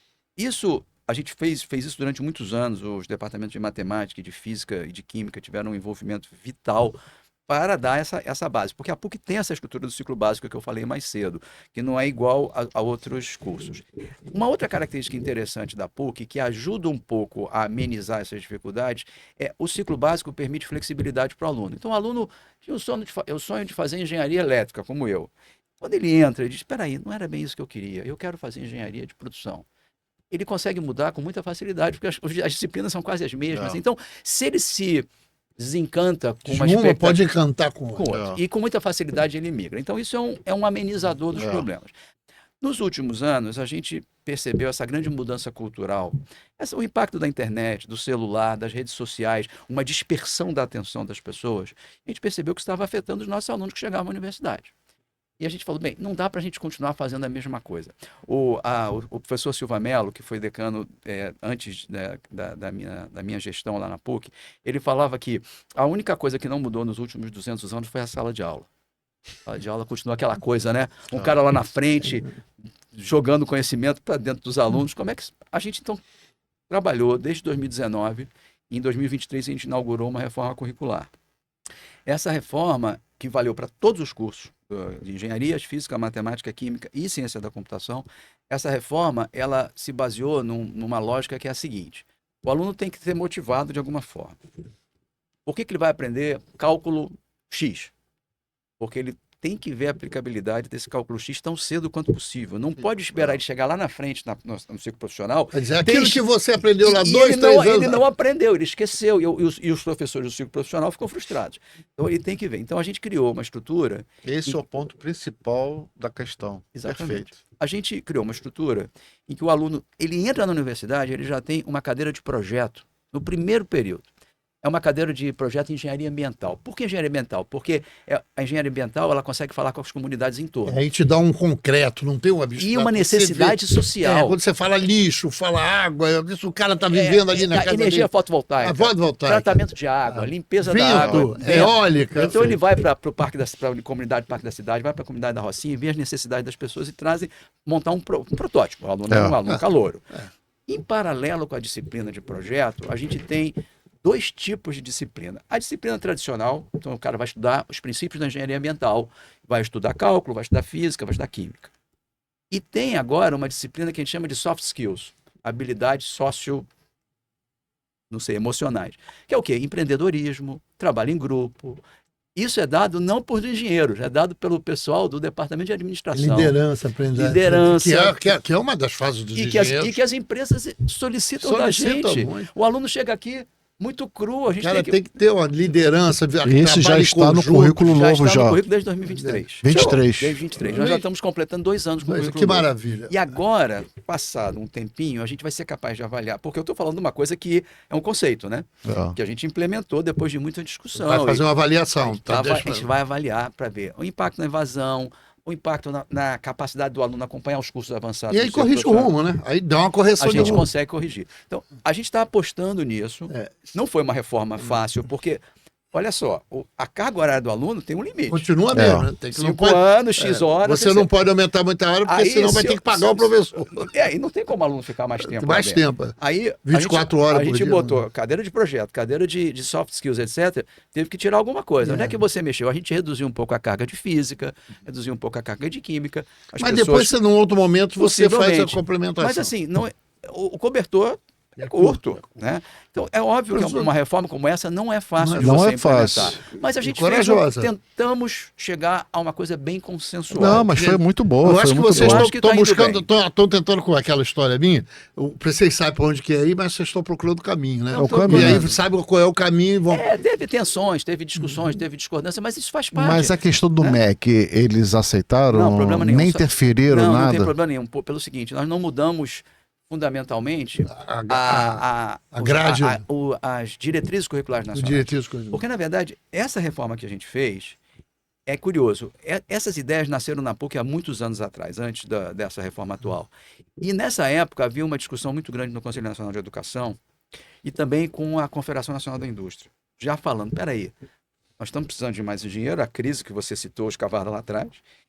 a gente fez isso durante muitos anos, os departamentos de matemática, de física e de química tiveram um envolvimento vital para dar essa base, porque a PUC tem essa estrutura do ciclo básico que eu falei mais cedo, que não é igual a outros cursos. Uma outra característica interessante da PUC, que ajuda um pouco a amenizar essas dificuldades, é o ciclo básico permite flexibilidade para o aluno. Então, o aluno tinha o sonho de fazer engenharia elétrica, como eu. Quando ele entra, ele diz, espera aí, não era bem isso que eu queria, eu quero fazer engenharia de produção. Ele consegue mudar com muita facilidade, porque as disciplinas são quase as mesmas. Então, se ele se desencanta com uma expectativa, pode encantar com outra. E com muita facilidade ele migra. Então, isso é um amenizador dos problemas. Nos últimos anos, a gente percebeu essa grande mudança cultural, o impacto da internet, do celular, das redes sociais, uma dispersão da atenção das pessoas. A gente percebeu que estava afetando os nossos alunos que chegavam à universidade. E a gente falou, bem, não dá para a gente continuar fazendo a mesma coisa. O professor Silva Mello, que foi decano antes da minha gestão lá na PUC, ele falava que a única coisa que não mudou nos últimos 200 anos foi a sala de aula. A de aula continua aquela coisa, né? Um cara lá na frente, jogando conhecimento para dentro dos alunos. Como é que a gente, então, trabalhou desde 2019 e em 2023 a gente inaugurou uma reforma curricular. Essa reforma, que valeu para todos os cursos de engenharia, física, matemática, química e ciência da computação, essa reforma ela se baseou numa lógica que é a seguinte: o aluno tem que ser motivado de alguma forma. Por que ele vai aprender cálculo X? Porque ele tem que ver a aplicabilidade desse cálculo X tão cedo quanto possível. Não pode esperar ele chegar lá na frente no ciclo profissional. Quer dizer, aquilo que você aprendeu lá 2, 3 anos. Ele não aprendeu, ele esqueceu. E os professores do ciclo profissional ficam frustrados. Então ele tem que ver. Então a gente criou uma estrutura. Esse é o ponto principal da questão. Exatamente. Perfeito. A gente criou uma estrutura em que o aluno ele entra na universidade, ele já tem uma cadeira de projeto no primeiro período. É uma cadeira de projeto em engenharia ambiental. Por que engenharia ambiental? Porque a engenharia ambiental ela consegue falar com as comunidades em torno. Aí te dá um concreto, não tem um abstrato. E uma necessidade social. Quando você fala lixo, fala água, isso o cara está vivendo ali na casa energia dele. fotovoltaica, tratamento de água, limpeza da água. Eólica. Então ele vai para o parque da comunidade Parque da Cidade, vai para a comunidade da Rocinha, vê as necessidades das pessoas e montar um protótipo. O aluno é um aluno calouro. Em paralelo com a disciplina de projeto, a gente tem 2 tipos de disciplina. A disciplina tradicional, então o cara vai estudar os princípios da engenharia ambiental, vai estudar cálculo, vai estudar física, vai estudar química. E tem agora uma disciplina que a gente chama de soft skills, habilidades emocionais. Que é o quê? Empreendedorismo, trabalho em grupo. Isso é dado não por engenheiros, é dado pelo pessoal do departamento de administração. Liderança, aprendizagem. Liderança. Que é uma das fases dos e engenheiros. E que as empresas solicitam da gente. Muito. O aluno chega aqui muito cru. A gente tem que ter uma liderança. Esse já está no currículo novo já. Está no currículo desde 2023. 23. Desde 23. Nós já estamos completando 2 anos com o currículo Que novo. maravilha. E agora, passado um tempinho, a gente vai ser capaz de avaliar. Porque eu estou falando de uma coisa que é um conceito, né? Que a gente implementou depois de muita discussão. Vai fazer uma avaliação. A gente vai avaliar para ver o impacto na evasão, o impacto na capacidade do aluno acompanhar os cursos avançados. E aí corrige o rumo, né? Aí dá uma correção. A gente consegue corrigir. Então, a gente está apostando nisso. Não foi uma reforma fácil, porque, olha só, a carga horária do aluno tem um limite. Continua mesmo, né? Tem que 5 anos, X horas. Você não pode aumentar muita hora, porque senão vai ter que pagar o professor. E não tem como o aluno ficar mais tempo. Mais tempo. Aí, 24 horas por dia. A gente botou cadeira de projeto, cadeira de soft skills, etc. Teve que tirar alguma coisa. Onde é que você mexeu? A gente reduziu um pouco a carga de física, reduziu um pouco a carga de química. Mas depois, num outro momento, você faz a complementação. Mas assim, o cobertor é curto, né? Então, é óbvio que uma reforma como essa não é fácil de você implementar. Mas a gente tentamos chegar a uma coisa bem consensual. Não, mas foi muito boa. Eu acho que vocês estão buscando, estão tentando com aquela história minha, vocês sabem para onde que é ir, mas vocês estão procurando o caminho, né? E aí sabem qual é o caminho e vão... Teve tensões, teve discussões, teve discordância, mas isso faz parte. Mas a questão do MEC, eles aceitaram? Não, problema nenhum. Nem interferiram nada? Não tem problema nenhum. Pelo seguinte, nós não mudamos fundamentalmente as diretrizes curriculares nacionais. Porque, na verdade, essa reforma que a gente fez, é curioso, essas ideias nasceram na PUC há muitos anos atrás, antes dessa reforma atual. E nessa época havia uma discussão muito grande no Conselho Nacional de Educação e também com a Confederação Nacional da Indústria. Já falando, peraí, nós estamos precisando de mais engenheiro, a crise que você citou, os cavalos lá atrás,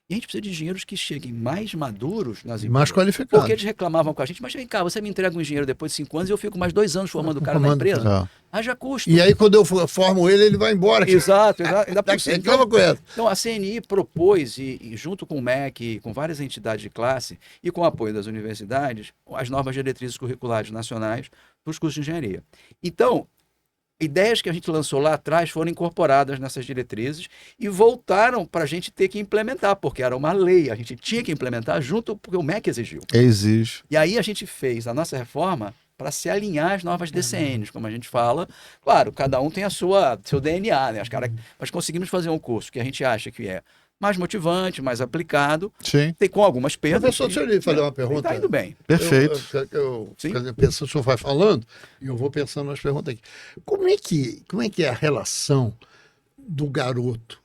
e a gente precisa de engenheiros que cheguem mais maduros nas empresas. Mais qualificados. Porque eles reclamavam com a gente, mas vem cá, você me entrega um engenheiro depois de 5 anos e eu fico mais 2 anos formando o cara na empresa. Haja custo. E aí quando eu formo ele vai embora. Exato. Ainda por cima. Então a CNI propôs, e junto com o MEC, com várias entidades de classe e com o apoio das universidades, as novas diretrizes curriculares nacionais para os cursos de engenharia. Então, ideias que a gente lançou lá atrás foram incorporadas nessas diretrizes e voltaram para a gente ter que implementar, porque era uma lei, a gente tinha que implementar junto porque o MEC exigiu. Exige. E aí a gente fez a nossa reforma para se alinhar às novas DCNs, como a gente fala. Claro, cada um tem seu DNA, né? Mas conseguimos fazer um curso que a gente acha que é mais motivante, mais aplicado, tem com algumas perdas. Professor, deixa eu lhe fazer uma pergunta. Está indo bem. Perfeito. Eu penso, o senhor vai falando e eu vou pensando nas perguntas aqui. Como é que é a relação do garoto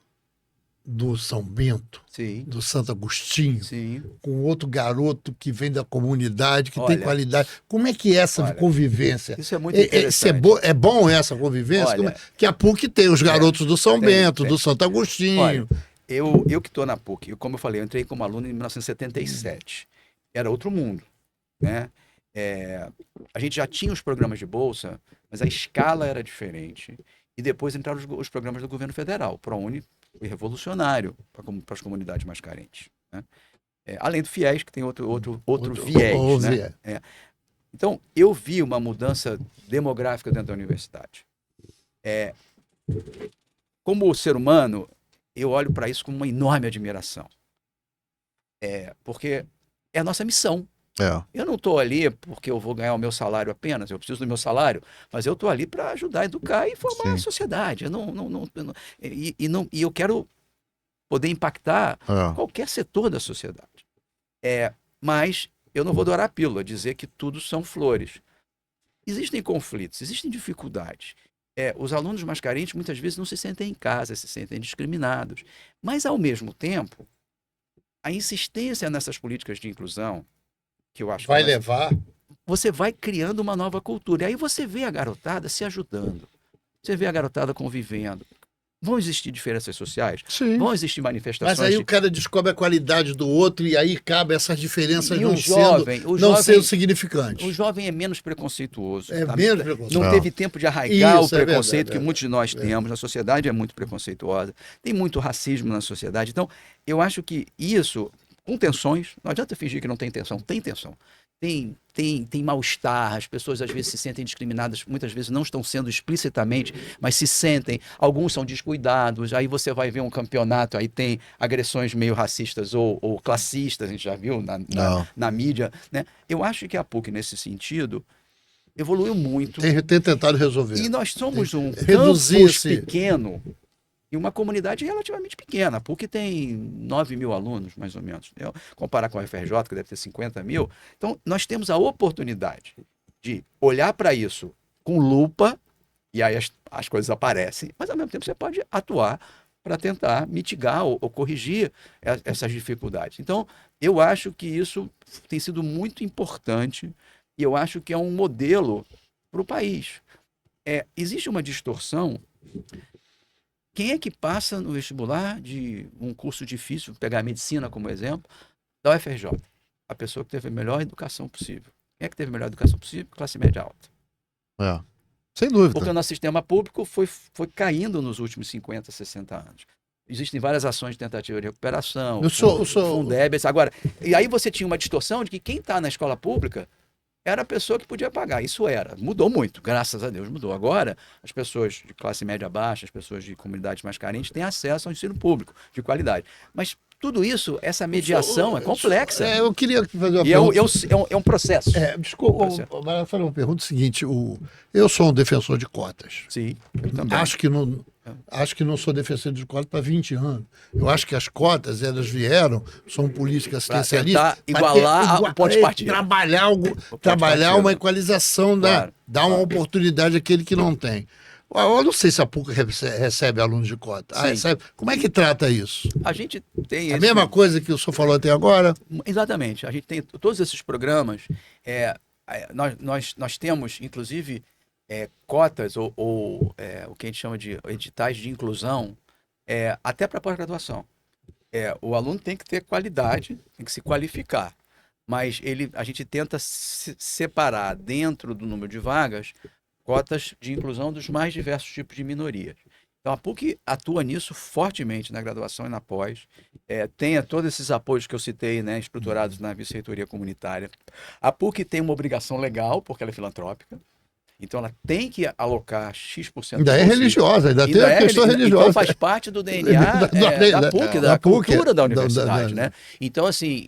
do São Bento, do Santo Agostinho, com outro garoto que vem da comunidade, que tem qualidade? Como é que é essa convivência? Isso é muito interessante. É bom essa convivência? Que a PUC tem os garotos do São Bento, do Santo Agostinho. eu que estou na PUC, como eu falei, eu entrei como aluno em 1977. Era outro mundo, né? A gente já tinha os programas de bolsa, mas a escala era diferente. E depois entraram os programas do governo federal. O ProUni foi revolucionário para as comunidades mais carentes, né? Além do FIES, que tem outro viés, né? Então, eu vi uma mudança demográfica dentro da universidade. Como ser humano, eu olho para isso com uma enorme admiração. Porque é a nossa missão. Eu não estou ali porque eu vou ganhar o meu salário apenas, eu preciso do meu salário, mas eu estou ali para ajudar a educar e formar a sociedade. E eu quero poder impactar qualquer setor da sociedade. Mas eu não vou dourar a pílula, dizer que tudo são flores. Existem conflitos, existem dificuldades. Os alunos mais carentes muitas vezes não se sentem em casa, se sentem discriminados. Mas, ao mesmo tempo, a insistência nessas políticas de inclusão, que eu acho vai levar... Você vai criando uma nova cultura. E aí você vê a garotada se ajudando. Você vê a garotada convivendo. Vão existir diferenças sociais? Sim. Vão existir manifestações. Mas aí o cara descobre a qualidade do outro e aí cabe essas diferenças e não sendo significantes. O jovem é menos preconceituoso. Menos preconceituoso. Não teve tempo de arraigar o preconceito verdade, que muitos de nós temos. A sociedade é muito preconceituosa. Tem muito racismo na sociedade. Então, eu acho que isso, com tensões, não adianta fingir que não tem tensão. Tem tensão. Tem mal-estar, as pessoas às vezes se sentem discriminadas, muitas vezes não estão sendo explicitamente, mas se sentem, alguns são descuidados, aí você vai ver um campeonato, aí tem agressões meio racistas ou classistas, a gente já viu na mídia, né? Eu acho que a PUC, nesse sentido, evoluiu muito. Tem tentado resolver. E nós somos um campus pequeno, e uma comunidade relativamente pequena. A PUC tem 9 mil alunos, mais ou menos. Comparar com a UFRJ, que deve ter 50 mil. Então, nós temos a oportunidade de olhar para isso com lupa, e aí as coisas aparecem, mas, ao mesmo tempo, você pode atuar para tentar mitigar ou corrigir essas dificuldades. Então, eu acho que isso tem sido muito importante e eu acho que é um modelo para o país. Existe uma distorção. Quem é que passa no vestibular de um curso difícil, pegar a medicina como exemplo, da UFRJ? A pessoa que teve a melhor educação possível. Quem é que teve a melhor educação possível? Classe média alta. Sem dúvida. Porque o nosso sistema público foi caindo nos últimos 50, 60 anos. Existem várias ações de tentativa de recuperação, Fundeb. Agora, e aí você tinha uma distorção de que quem está na escola pública era a pessoa que podia pagar. Isso mudou muito, graças a Deus mudou. Agora, as pessoas de classe média baixa, as pessoas de comunidades mais carentes têm acesso ao ensino público de qualidade. Mas tudo isso, essa mediação é complexa. Eu queria fazer uma pergunta. É um processo. Desculpa, mas fazer uma pergunta seguinte. Eu sou um defensor de cotas. Sim, eu também. Acho que não sou defensor de cotas para 20 anos. Eu acho que as cotas, elas são políticas assistencialistas. Para igualar o ponto de partida. Trabalhar uma equalização, dar uma oportunidade àquele que não tem. Eu não sei se a PUC recebe alunos de cota. Como é que trata isso? A gente tem... A mesma coisa que o senhor falou até agora? Exatamente. A gente tem todos esses programas. Nós temos, inclusive... cotas ou o que a gente chama de editais de inclusão até para pós-graduação. O aluno tem que ter qualidade, tem que se qualificar, mas a gente tenta separar dentro do número de vagas cotas de inclusão dos mais diversos tipos de minorias. Então a PUC atua nisso fortemente na graduação e na pós, tem todos esses apoios que eu citei, né, estruturados na vice-reitoria comunitária. A PUC tem uma obrigação legal, porque ela é filantrópica. Então, ela tem que alocar X%. Ainda é religiosa, ainda tem a questão religiosa. Então, faz parte do DNA da PUC, da cultura da universidade, né? Então, assim,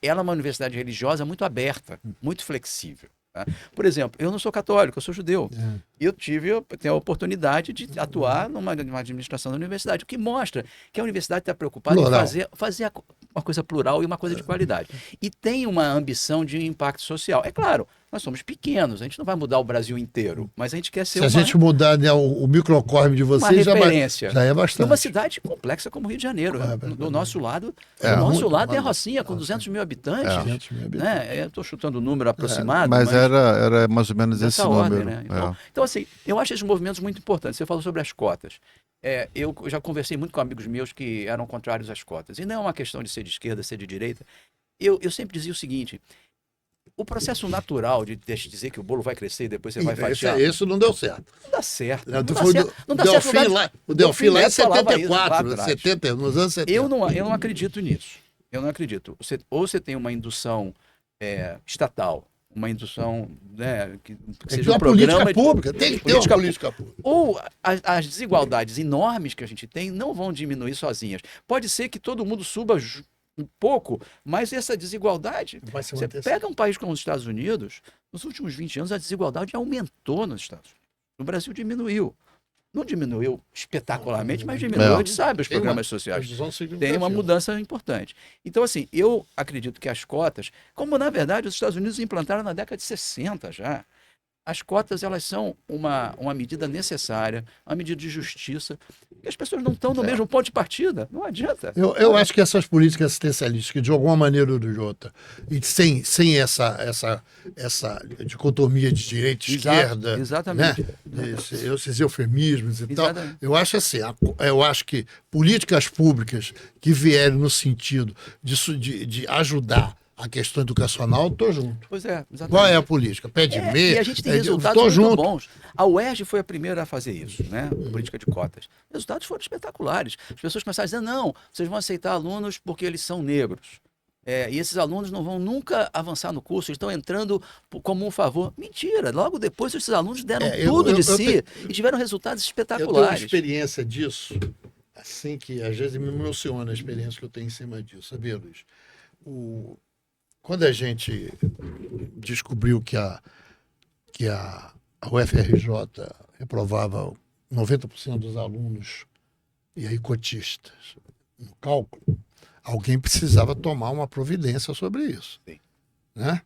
ela é uma universidade religiosa muito aberta, muito flexível. Tá? Por exemplo, eu não sou católico, eu sou judeu. Eu tenho a oportunidade de atuar numa administração da universidade, o que mostra que a universidade está preocupada em fazer uma coisa plural e uma coisa de qualidade. E tem uma ambição de impacto social. É claro, nós somos pequenos, a gente não vai mudar o Brasil inteiro, mas a gente quer ser Se a gente mudar, né, o microcosmo de vocês, já é bastante. E uma cidade complexa como o Rio de Janeiro. Do nosso lado, é a Rocinha, com 200 mil habitantes. Né? Eu estou chutando o número aproximado. Mas era mais ou menos esse número. Né? Então, assim, eu acho esses movimentos muito importantes. Você falou sobre as cotas. eu já conversei muito com amigos meus que eram contrários às cotas. E não é uma questão de ser de esquerda, ser de direita. Eu sempre dizia o seguinte: o processo natural de dizer que o bolo vai crescer e depois você vai fatiar. Isso não deu certo. Não dá certo. Não, Não foi dá certo. Não dá certo. O Delfim lá em Neto falava isso 74, lá atrás. 70, nos anos 70. Eu não acredito nisso. Eu não acredito. Ou você tem uma indução estatal, uma indução, né, que seja uma política pública, tem que ter uma política pública. Ou as desigualdades enormes que a gente tem não vão diminuir sozinhas. Pode ser que todo mundo suba um pouco, mas essa desigualdade... Você pega um país como os Estados Unidos, nos últimos 20 anos a desigualdade aumentou nos Estados Unidos. No Brasil diminuiu. Não diminuiu espetacularmente, mas diminuiu, a gente sabe, os programas sociais. Tem uma mudança importante. Então, assim, eu acredito que as cotas, como na verdade os Estados Unidos implantaram na década de 60 já, as cotas, elas são uma medida necessária, uma medida de justiça, que as pessoas não estão no mesmo ponto de partida, não adianta. Eu acho que essas políticas assistencialistas, que de alguma maneira ou de outra, e sem essa dicotomia de direita e esquerda, exatamente. Né? Esses eufemismos e tal, eu acho assim, eu acho que políticas públicas que vierem no sentido de ajudar a questão educacional, estou junto. Pois é, exatamente. Qual é a política? Pé de meia. E a gente tem resultados muito bons. A UERJ foi a primeira a fazer isso, né? Política de cotas. Os resultados foram espetaculares. As pessoas começaram a dizer, não, vocês vão aceitar alunos porque eles são negros. E esses alunos não vão nunca avançar no curso, eles estão entrando como um favor. Mentira, logo depois esses alunos deram tudo de si e tiveram resultados espetaculares. Eu tenho uma experiência disso, assim, que às vezes me emociona a experiência que eu tenho em cima disso, sabia, Luiz? Quando a gente descobriu que a UFRJ reprovava 90% dos alunos, e aí cotistas, no cálculo, alguém precisava tomar uma providência sobre isso. Sim. Né?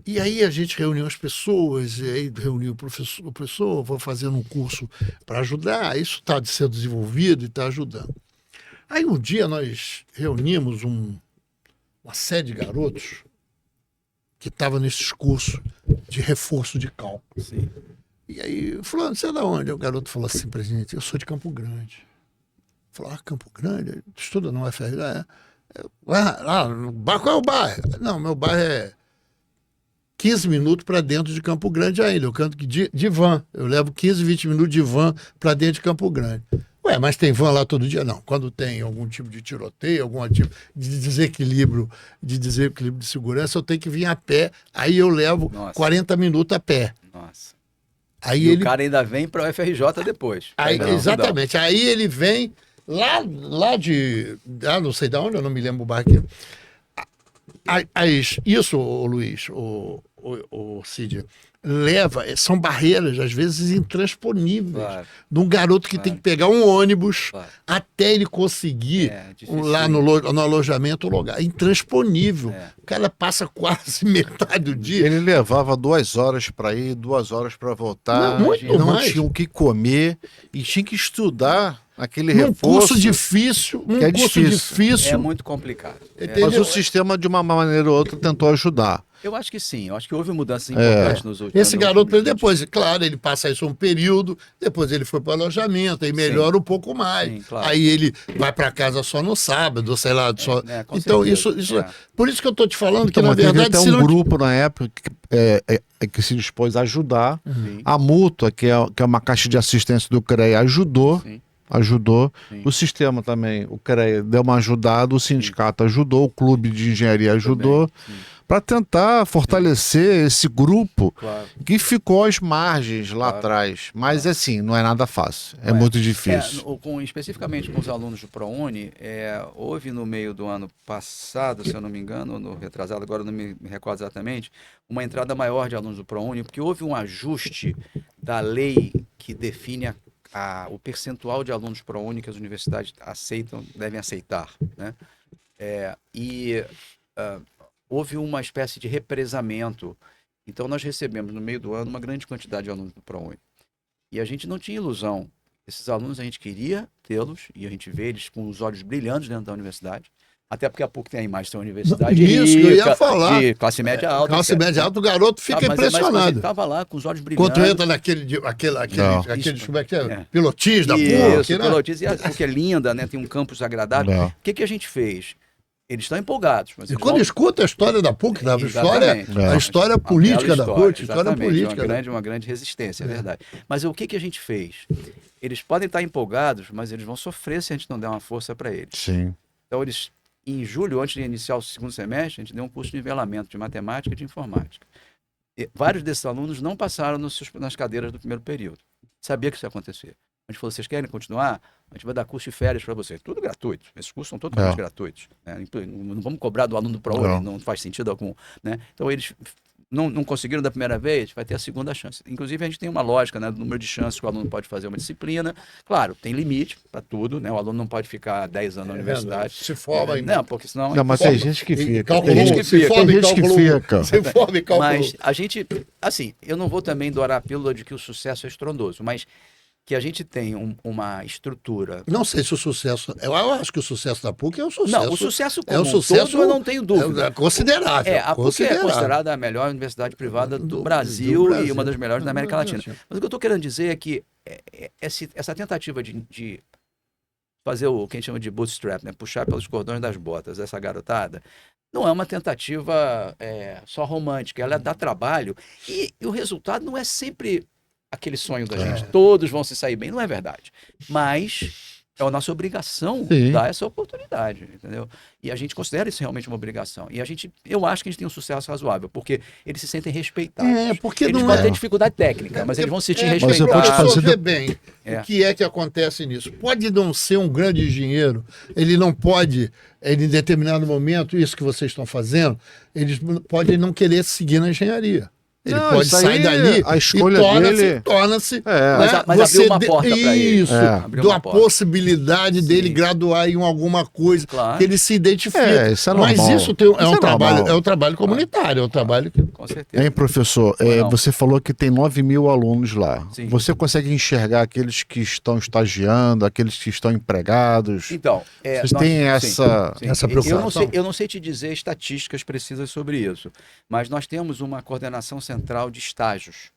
E aí a gente reuniu as pessoas, e aí reuniu o professor, vou fazendo um curso para ajudar, isso está sendo desenvolvido e está ajudando. Aí um dia nós reunimos uma série de garotos que estavam nesses cursos de reforço de cálculo. Sim. E aí, fulano, você é de onde? O garoto falou assim pra gente, eu sou de Campo Grande. Falou, Campo Grande? Estuda no UFRJ? Lá no bairro, qual é o bairro? Não, meu bairro é 15 minutos para dentro de Campo Grande ainda. Eu canto de van. Eu levo 15, 20 minutos de van para dentro de Campo Grande. Ué, mas tem van lá todo dia? Não. Quando tem algum tipo de tiroteio, algum tipo de desequilíbrio de segurança, eu tenho que vir a pé. Aí eu levo 40 minutos a pé. Nossa. Aí o cara ainda vem para o FRJ depois. Aí, exatamente. Aí ele vem lá não sei de onde, eu não me lembro o bairro aqui. Isso, Luiz, o Cid, são barreiras, às vezes, intransponíveis. Claro. De um garoto que tem que pegar um ônibus até ele conseguir lá no alojamento um lugar. Intransponível. O cara passa quase metade do dia. Ele levava 2 horas para ir, 2 horas para voltar. Não tinha o que comer e tinha que estudar aquele reforço. Curso difícil, difícil. É muito complicado. Mas o sistema, de uma maneira ou outra, tentou ajudar. Eu acho que sim, eu acho que houve mudanças importantes nos últimos anos. Esse garoto, depois, claro, ele passa isso um período, depois ele foi para o alojamento, aí melhora um pouco mais. Sim, claro. Aí ele vai para casa só no sábado, sei lá. Então, certeza. isso por isso que eu estou te falando que, na verdade... Tem um grupo, na época, que se dispôs a ajudar. A Mútua, que é uma caixa de assistência do CREA, ajudou. Sim. Sim. O sistema também, o CREA deu uma ajudada, o sindicato ajudou, o clube de engenharia ajudou, para tentar fortalecer esse grupo que ficou às margens lá atrás. Mas assim, não é nada fácil, é muito difícil. Especificamente com os alunos do ProUni, houve no meio do ano passado, se eu não me engano, no retrasado, agora não me recordo exatamente, uma entrada maior de alunos do ProUni, porque houve um ajuste da lei que define o percentual de alunos ProUni que as universidades devem aceitar, né? Houve uma espécie de represamento. Então, nós recebemos, no meio do ano, uma grande quantidade de alunos do ProUni. E a gente não tinha ilusão. Esses alunos, a gente queria tê-los, e a gente vê eles com os olhos brilhantes dentro da universidade. Até porque a PUC tem a imagem de ser uma universidade Isso que eu ia falar. de classe média alta. Classe média alta, o garoto fica impressionado. Ele estava lá com os olhos brilhantes. Quando entra naquele como é que é? Pilotis da PUC, Isso, né? Pilotis, e a PUC é linda, né? Tem um campus agradável. Não. O que a gente fez? Eles estão empolgados. Mas E quando escuta a história da PUC, a história política da PUC, história política. Uma grande resistência, é verdade. Mas o que a gente fez? Eles podem estar empolgados, mas eles vão sofrer se a gente não der uma força para eles. Sim. Então, em julho, antes de iniciar o segundo semestre, a gente deu um curso de nivelamento de matemática e de informática. E vários desses alunos não passaram nas cadeiras do primeiro período. Sabia que isso ia acontecer. A gente falou, vocês querem continuar? A gente vai dar curso de férias para vocês. Tudo gratuito. Esses cursos são totalmente gratuitos. Né? Não vamos cobrar do aluno para outro, não faz sentido algum. Né? Então, eles não conseguiram da primeira vez, vai ter a segunda chance. Inclusive, a gente tem uma lógica, né, do número de chances que o aluno pode fazer uma disciplina. Claro, tem limite para tudo. Né? O aluno não pode ficar 10 anos na universidade. Se forma Não, porque senão... Não, mas tem gente que fica. Tem gente que fica. Se forma e calculou. Mas a gente... Assim, eu não vou também dourar a pílula de que o sucesso é estrondoso, mas que a gente tem uma estrutura... Não sei se o sucesso... Eu acho que o sucesso da PUC é um sucesso. Não, o sucesso como um sucesso, todo, eu não tenho dúvida. É considerável. A PUC é considerada a melhor universidade privada do Brasil e uma das melhores da América Latina. Mas o que eu estou querendo dizer é que essa tentativa de fazer o que a gente chama de bootstrap, né? Puxar pelos cordões das botas essa garotada, não é uma tentativa só romântica, ela dá trabalho e o resultado não é sempre aquele sonho da gente, todos vão se sair bem, não é verdade. Mas é a nossa obrigação dar essa oportunidade, entendeu? E a gente considera isso realmente uma obrigação. E eu acho que a gente tem um sucesso razoável, porque eles se sentem respeitados. Porque eles podem ter dificuldade técnica, mas eles vão se sentir respeitados. Mas eu vou te fazer bem. O que é que acontece nisso? Pode não ser um grande engenheiro, ele não pode, em determinado momento, isso que vocês estão fazendo, eles podem não querer seguir na engenharia. Ele pode sair dali a escolha e torna-se. Mas abriu uma porta para ele. Isso, da possibilidade dele graduar em alguma coisa que ele se identifica. Isso é normal. Mas isso é um trabalho comunitário, é um trabalho que... Com certeza. Hein, professor? Você falou que tem 9.000 alunos lá. Sim. Você consegue enxergar aqueles que estão estagiando, aqueles que estão empregados? Então, vocês têm essa preocupação? Eu não sei te dizer estatísticas precisas sobre isso, mas nós temos uma coordenação central de estágios,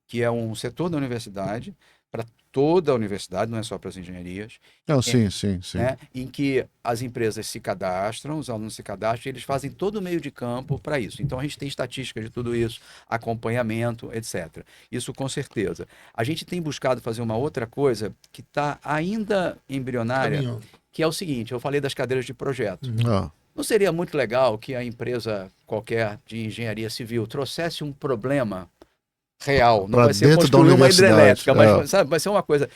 que é um setor da universidade, para toda a universidade, não é só para as engenharias. Não, sim. Né, em que as empresas se cadastram, os alunos se cadastram, e eles fazem todo o meio de campo para isso. Então, a gente tem estatísticas de tudo isso, acompanhamento, etc. Isso com certeza. A gente tem buscado fazer uma outra coisa que está ainda embrionária, que é o seguinte, eu falei das cadeiras de projeto. Não seria muito legal que a empresa qualquer de engenharia civil trouxesse um problema real, não vai ser construir uma hidrelétrica, mas sabe, vai ser uma coisa...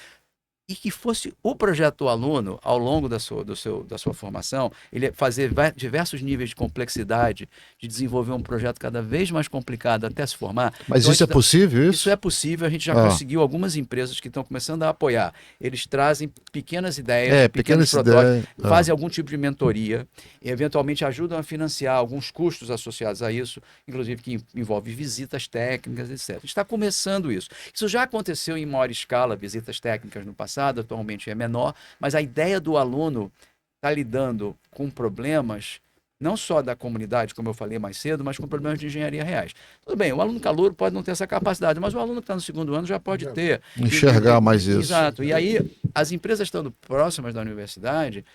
E que fosse o projeto do aluno, ao longo da sua formação, ele fazer diversos níveis de complexidade, de desenvolver um projeto cada vez mais complicado até se formar. Mas então, isso é possível? Isso é possível, a gente já conseguiu algumas empresas que estão começando a apoiar. Eles trazem pequenas ideias, pequenos protótipos, fazem algum tipo de mentoria, e eventualmente ajudam a financiar alguns custos associados a isso, inclusive que envolve visitas técnicas, etc. A gente está começando isso. Isso já aconteceu em maior escala, visitas técnicas no passado, atualmente é menor, mas a ideia do aluno está lidando com problemas não só da comunidade, como eu falei mais cedo, mas com problemas de engenharia reais. Tudo bem, o aluno calouro pode não ter essa capacidade, mas o aluno que está no segundo ano já pode ter. Enxergar mais isso. Exato. E aí, as empresas estando próximas da universidade,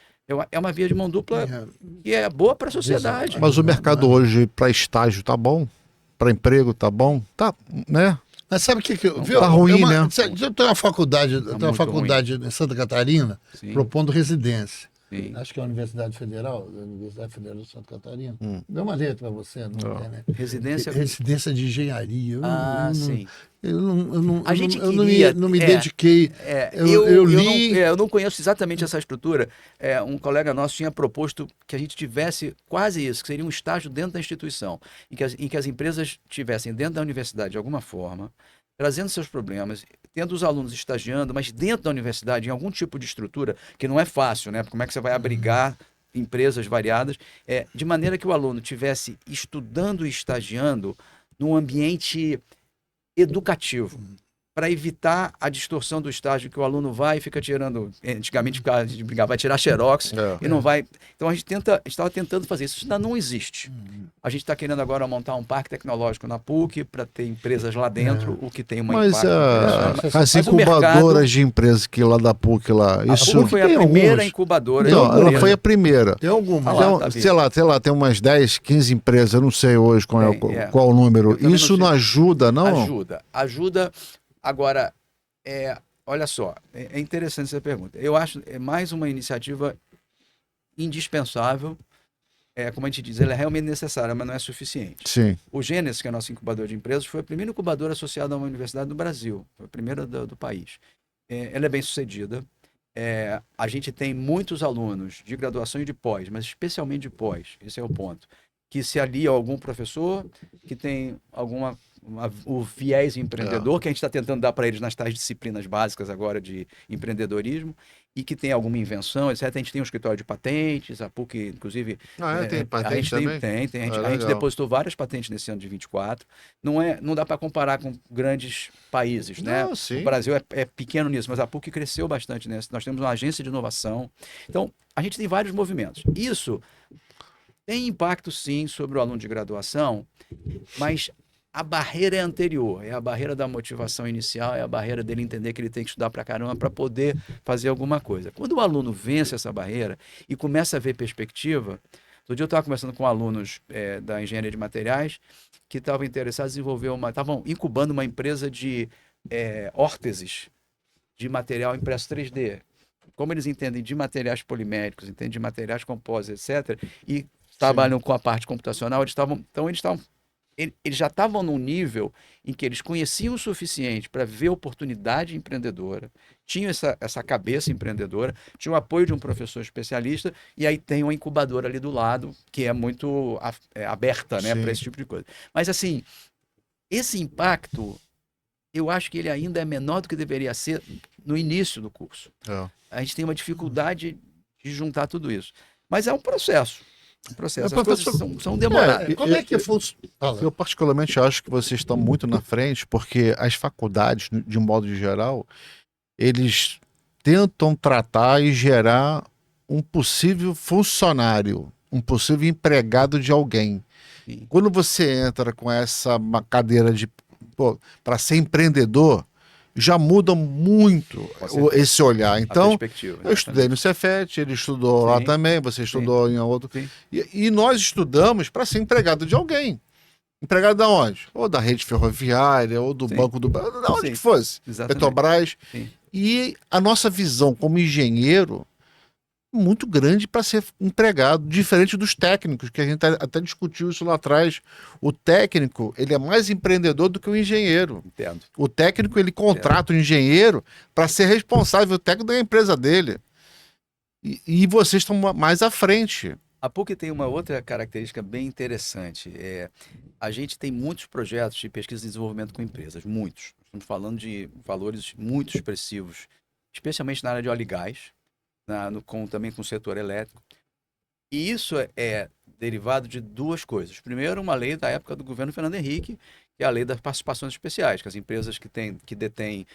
é uma via de mão dupla que é boa para a sociedade. Mas o mercado hoje para estágio tá bom? Para emprego tá bom? Tá, né? Mas sabe o que tá ruim, né? Eu tenho uma faculdade em Santa Catarina propondo residência. Sim. Acho que é a Universidade Federal de Santa Catarina. Deu uma letra para você, não é, né? Residência de engenharia. Sim. Eu não me dediquei. Eu não conheço exatamente essa estrutura. Um colega nosso tinha proposto que a gente tivesse quase isso, que seria um estágio dentro da instituição, em que as empresas tivessem dentro da universidade de alguma forma, trazendo seus problemas, tendo os alunos estagiando, mas dentro da universidade, em algum tipo de estrutura, que não é fácil, né? Como é que você vai abrigar empresas variadas, de maneira que o aluno estivesse estudando e estagiando num ambiente educativo. para evitar a distorção do estágio que o aluno vai e fica tirando, antigamente a gente brincava, vai tirar xerox e não vai. Então a gente estava tentando fazer isso. Isso ainda não existe. A gente está querendo agora montar um parque tecnológico na PUC para ter empresas lá dentro, o que tem uma Mas impacto. as incubadoras de empresas que lá da PUC lá, A isso PUC foi a primeira incubadora. Não, ela foi a primeira. Tem alguma. Ah, Sei lá, tem umas 10, 15 empresas, eu não sei hoje qual o número. Isso não ajuda, não? Ajuda. Agora, olha só, é interessante essa pergunta. Eu acho mais uma iniciativa indispensável. Como a gente diz, ela é realmente necessária, mas não é suficiente. Sim. O Gênesis, que é nosso incubador de empresas, foi a primeira incubadora associada a uma universidade do Brasil. Foi a primeira do país. Ela é bem sucedida. A gente tem muitos alunos de graduação e de pós, mas especialmente de pós, esse é o ponto, que se alia a algum professor que tem o viés empreendedor, que a gente está tentando dar para eles nas tais disciplinas básicas agora de empreendedorismo, e que tem alguma invenção, etc. A gente tem um escritório de patentes, a PUC, inclusive... Tem patente também? A gente depositou várias patentes nesse ano de 24. Não dá para comparar com grandes países, né? Não, sim. O Brasil é pequeno nisso, mas a PUC cresceu bastante nessa. Nós temos uma agência de inovação. Então, a gente tem vários movimentos. Isso tem impacto, sim, sobre o aluno de graduação, mas a barreira é anterior, é a barreira da motivação inicial, é a barreira dele entender que ele tem que estudar pra caramba para poder fazer alguma coisa. Quando o aluno vence essa barreira e começa a ver perspectiva, outro dia eu estava conversando com alunos da engenharia de materiais que estavam interessados em desenvolver estavam incubando uma empresa de órteses de material impresso 3D. Como eles entendem de materiais poliméricos, entendem de materiais compostos, etc., e trabalham com a parte computacional, eles já estavam num nível em que eles conheciam o suficiente para ver oportunidade empreendedora, tinham essa cabeça empreendedora, tinham o apoio de um professor especialista, e aí tem uma incubadora ali do lado, que é muito aberta, né, para esse tipo de coisa. Mas, assim, esse impacto, eu acho que ele ainda é menor do que deveria ser no início do curso. A gente tem uma dificuldade de juntar tudo isso. Mas é um processo. As coisas são demoradas. Como é que funciona? Eu particularmente acho que vocês estão muito na frente, porque as faculdades, de um modo geral, eles tentam tratar e gerar um possível funcionário, um possível empregado de alguém. Sim. Quando você entra com essa cadeira para ser empreendedor, já muda muito esse olhar. Então, eu estudei no Cefet, ele estudou lá também, você estudou em outro. E nós estudamos para ser empregado de alguém. Empregado de onde? Ou da rede ferroviária, ou do Banco do Brasil, de onde que fosse. Exatamente. Petrobras. E a nossa visão como engenheiro muito grande para ser empregado, diferente dos técnicos, que a gente até discutiu isso lá atrás. O técnico, ele é mais empreendedor do que o engenheiro. Entendo. O técnico, ele contrata o engenheiro para ser responsável, o técnico da empresa dele. E vocês estão mais à frente. A PUC tem uma outra característica bem interessante. A gente tem muitos projetos de pesquisa e desenvolvimento com empresas, muitos. Estamos falando de valores muito expressivos, especialmente na área de óleo e gás, também com o setor elétrico. E isso é derivado de duas coisas. Primeiro, uma lei da época do governo Fernando Henrique, que é a lei das participações especiais, que as empresas que detêm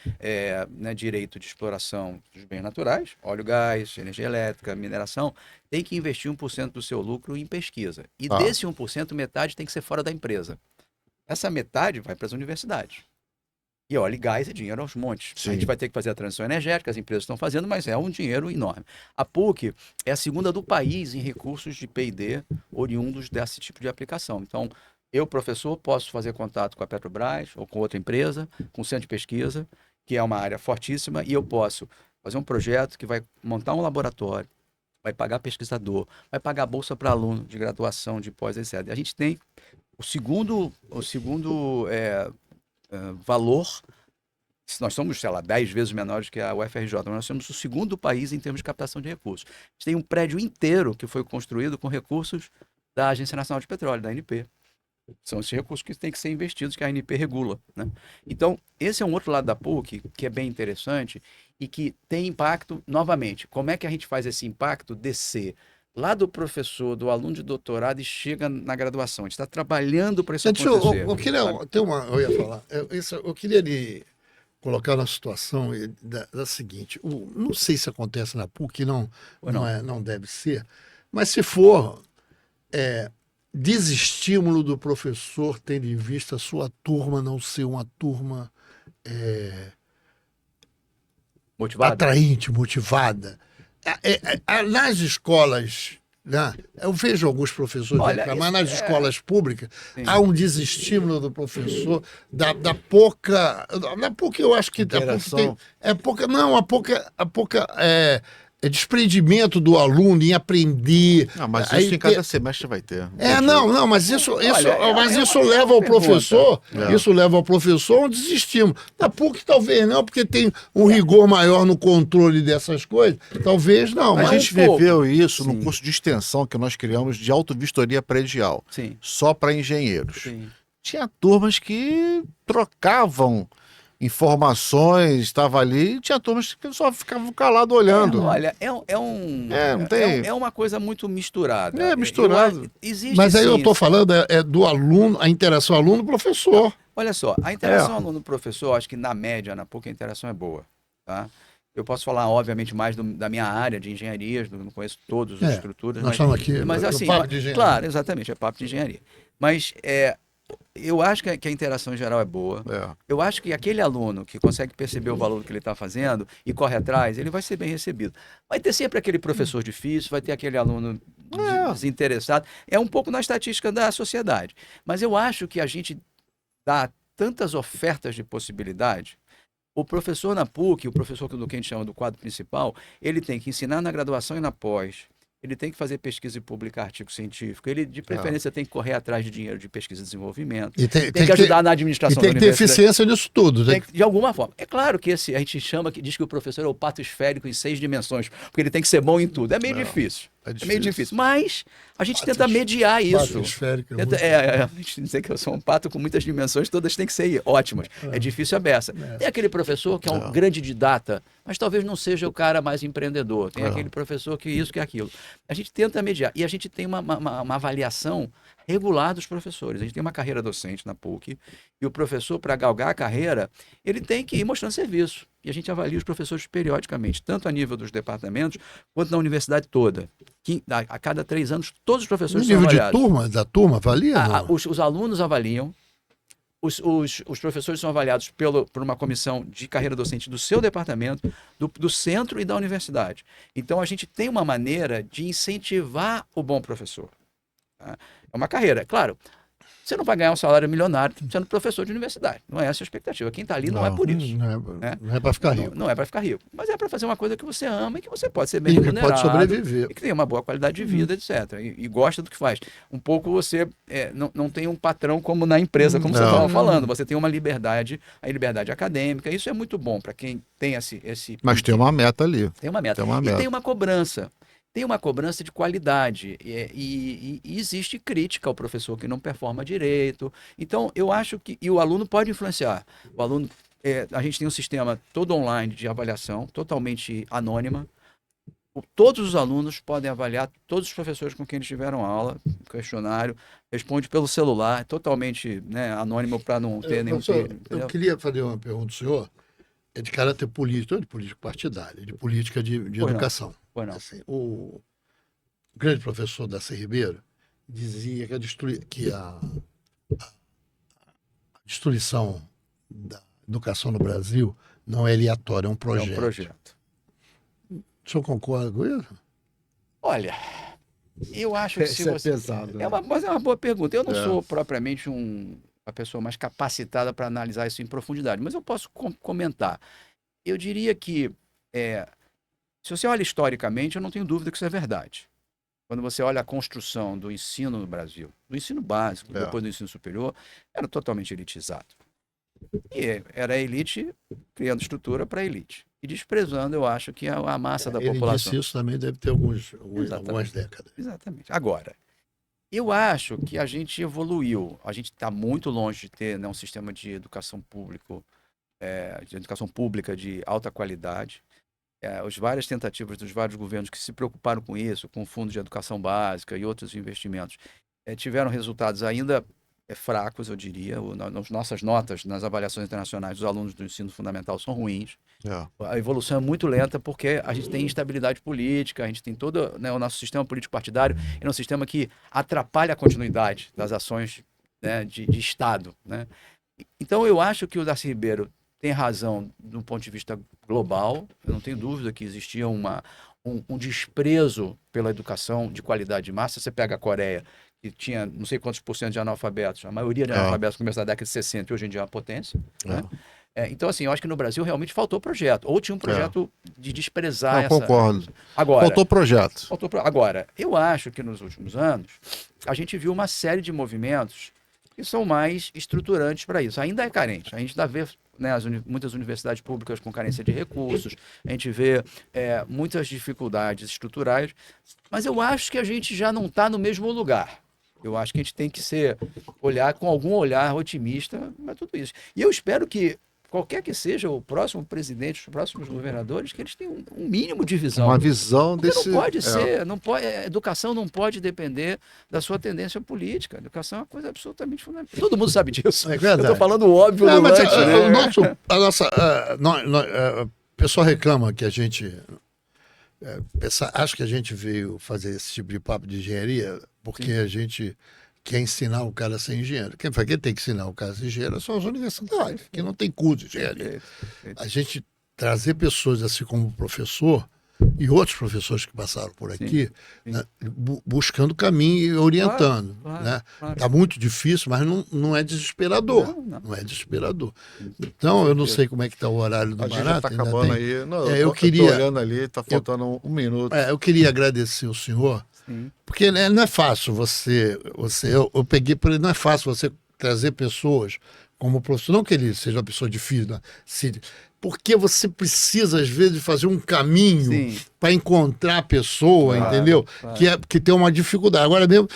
direito de exploração dos bens naturais, óleo, gás, energia elétrica, mineração, tem que investir 1% do seu lucro em pesquisa. E desse 1%, metade tem que ser fora da empresa. Essa metade vai para as universidades. E óleo e gás é dinheiro aos montes. Sim. A gente vai ter que fazer a transição energética, as empresas estão fazendo, mas é um dinheiro enorme. A PUC é a segunda do país em recursos de P&D oriundos desse tipo de aplicação. Então, eu, professor, posso fazer contato com a Petrobras ou com outra empresa, com o centro de pesquisa, que é uma área fortíssima, e eu posso fazer um projeto que vai montar um laboratório, vai pagar pesquisador, vai pagar bolsa para aluno de graduação, de pós, etc. A gente tem o segundo valor, nós somos, 10 vezes menores que a UFRJ, mas nós somos o segundo país em termos de captação de recursos. A gente tem um prédio inteiro que foi construído com recursos da Agência Nacional de Petróleo, da ANP. São esses recursos que têm que ser investidos, que a ANP regula, né? Então, esse é um outro lado da PUC, que é bem interessante e que tem impacto, novamente. Como é que a gente faz esse impacto descer lá do professor, do aluno de doutorado e chega na graduação? A gente está trabalhando para isso acontecer. Eu ia falar. Eu queria lhe colocar na situação da seguinte, não sei se acontece na PUC, não deve ser, mas se for, desestímulo do professor, tendo em vista a sua turma não ser uma turma Motivado? atraente, motivada. Nas escolas, né, eu vejo alguns professores reclamar, nas escolas públicas, Sim. há um desestímulo do professor, da pouca. Da pouca, eu acho que Interação. a pouca desprendimento do aluno em aprender. Não, mas Aí isso em cada semestre vai ter. Mas isso Olha, leva ao professor, É. isso leva ao professor a um desestímulo. Da PUC talvez não, porque tem um rigor maior no controle dessas coisas. Talvez não, A mas gente pouco. viveu isso Sim. no curso de extensão que nós criamos de autovistoria predial, Sim. só para engenheiros. Sim. Tinha turmas que trocavam informações, estava ali, e tinha turmas que só ficavam calados olhando. Olha, não tem- é uma coisa muito misturada. É, misturado. Existe, Mas aí eu sim, estou falando do aluno, a interação aluno-professor. Olha só, a interação aluno-professor, acho que na média, na PUC, a interação é boa, tá? Eu posso falar, obviamente, mais da minha área de engenharias, não conheço todas as estruturas. Nós estamos aqui mas no assim, papo de engenharia. claro, exatamente, é papo de engenharia. Mas eu acho que a interação em geral é boa. É. Eu acho que aquele aluno que consegue perceber o valor que ele está fazendo e corre atrás, ele vai ser bem recebido. Vai ter sempre aquele professor difícil, vai ter aquele aluno desinteressado. É um pouco na estatística da sociedade. Mas eu acho que a gente dá tantas ofertas de possibilidade. O professor na PUC, o professor do que a gente chama do quadro principal, ele tem que ensinar na graduação e na pós. Ele tem que fazer pesquisa e publicar artigo científico. Ele, de preferência, tem que correr atrás de dinheiro de pesquisa e desenvolvimento. E tem que ajudar na administração e tem da que ter universidade. eficiência nisso tudo. De alguma forma. É claro que a gente chama, que diz que o professor é o pato esférico em 6 dimensões, porque ele tem que ser bom em tudo. É meio difícil. É meio difícil. Mas a gente tenta mediar isso. Pato esférico. A gente dizer que eu sou um pato com muitas dimensões, todas têm que ser ótimas. É difícil a beça. Tem aquele professor que é um grande didata, mas talvez não seja o cara mais empreendedor. Tem aquele professor que isso, que aquilo. A gente tenta mediar. E a gente tem uma avaliação regular dos professores. A gente tem uma carreira docente na PUC, e o professor, para galgar a carreira, ele tem que ir mostrando serviço. E a gente avalia os professores periodicamente, tanto a nível dos departamentos, quanto na universidade toda. A cada 3 anos, todos os professores No nível são avaliados. da turma, avalia? Não? Os alunos avaliam, os professores são avaliados por uma comissão de carreira docente do seu departamento, do centro e da universidade. Então, a gente tem uma maneira de incentivar o bom professor. Tá? É uma carreira, claro. Você não vai ganhar um salário milionário sendo professor de universidade. Não é essa a expectativa. Quem está ali não é por isso. Não é para ficar rico. Não é para ficar rico. Mas é para fazer uma coisa que você ama e que você pode ser bem E que remunerado. pode sobreviver. E que tem uma boa qualidade de vida, etc. E gosta do que faz. Um pouco você não tem um patrão como na empresa, como você estava falando. Você tem uma liberdade, a liberdade acadêmica. Isso é muito bom para quem tem esse... Mas tem uma meta ali. Tem uma meta. E tem uma cobrança. Tem uma cobrança de qualidade e existe crítica ao professor que não performa direito. Então, eu acho que... E o aluno pode influenciar. O aluno... a gente tem um sistema todo online de avaliação, totalmente anônima. Todos os alunos podem avaliar todos os professores com quem eles tiveram aula, questionário, responde pelo celular, totalmente anônimo para não ter nenhum... Eu queria fazer uma pergunta ao senhor. É de caráter político, não de político partidário, de política de educação. Assim, o grande professor Darcy Ribeiro dizia que a destruição da educação no Brasil não é aleatória, é um projeto. É um projeto. O senhor concorda com isso? Olha, eu acho que Isso é pesado. Mas é uma boa pergunta. Eu não sou propriamente a pessoa mais capacitada para analisar isso em profundidade, mas eu posso comentar. Eu diria que, se você olha historicamente, eu não tenho dúvida que isso é verdade. Quando você olha a construção do ensino no Brasil, do ensino básico, depois do ensino superior, era totalmente elitizado. E era a elite criando estrutura para a elite. E desprezando, eu acho, que a massa da população. Disse isso também deve ter algumas décadas. Exatamente. Agora, eu acho que a gente evoluiu. A gente está muito longe de ter um sistema de educação pública de alta qualidade. As várias tentativas dos vários governos que se preocuparam com isso, com o Fundo de Educação Básica e outros investimentos, tiveram resultados ainda fracos, eu diria. Nas nossas notas, nas avaliações internacionais, os alunos do ensino fundamental são ruins. A evolução é muito lenta porque a gente tem instabilidade política, a gente tem todo, né, o nosso sistema político partidário é um sistema que atrapalha a continuidade das ações, né, de Estado, né? Então eu acho que o Darcy Ribeiro tem razão do ponto de vista global. Eu não tenho dúvida que existia um desprezo pela educação de qualidade de massa. Você pega a Coreia, que tinha não sei quantos por cento de analfabetos, a maioria de analfabetos começou na década de 60 e hoje em dia é uma potência, né? Então, assim, eu acho que no Brasil realmente faltou projeto. Ou tinha um projeto de desprezar essa... Concordo. Agora, faltou projeto. Agora, eu acho que nos últimos anos a gente viu uma série de movimentos que são mais estruturantes para isso. Ainda é carente. A gente ainda vê, né, muitas universidades públicas com carência de recursos, a gente vê muitas dificuldades estruturais, mas eu acho que a gente já não está no mesmo lugar. Eu acho que a gente tem que olhar com algum olhar otimista para tudo isso. E eu espero que qualquer que seja o próximo presidente, os próximos governadores, que eles tenham um mínimo de visão. Uma visão porque desse... não pode ser, educação não pode depender da sua tendência política. A educação é uma coisa absolutamente fundamental. Todo mundo sabe disso. É verdade. Eu estou falando o óbvio do mas antes, né? O pessoal reclama que a gente... acho que a gente veio fazer esse tipo de papo de engenharia porque a gente quer ensinar o cara a ser engenheiro. Quem tem que ensinar o cara a ser engenheiro são as universidades, que não tem curso de engenharia. A gente trazer pessoas assim como o professor e outros professores que passaram por aqui, né, buscando caminho e orientando. Né? Tá muito difícil, mas não é desesperador. Não é desesperador. Então, eu não sei como é que está o horário do Barata. A gente já está acabando aí. Não, eu queria... tô olhando ali, está faltando um minuto. Eu queria agradecer o senhor, porque não é fácil eu peguei para ele, não é fácil você trazer pessoas como professor, não que ele seja uma pessoa difícil, né? Porque você precisa, às vezes, fazer um caminho para encontrar a pessoa, entendeu? Que tem uma dificuldade. Agora mesmo,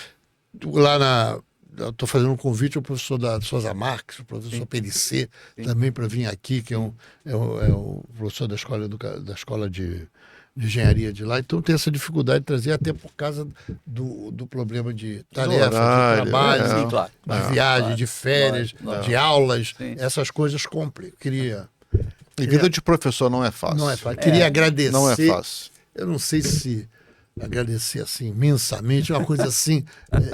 eu estou fazendo um convite ao professor da Souza Marques, o professor Pericê, também para vir aqui, que é o professor da escola de engenharia de lá. Então tem essa dificuldade de trazer, até por causa do problema de tarefa, de trabalho, de viagem, de férias, de aulas. Essas coisas complicam. E vida de professor não é fácil. Não é fácil. Queria agradecer. Não é fácil. Eu não sei se agradecer assim imensamente, uma coisa assim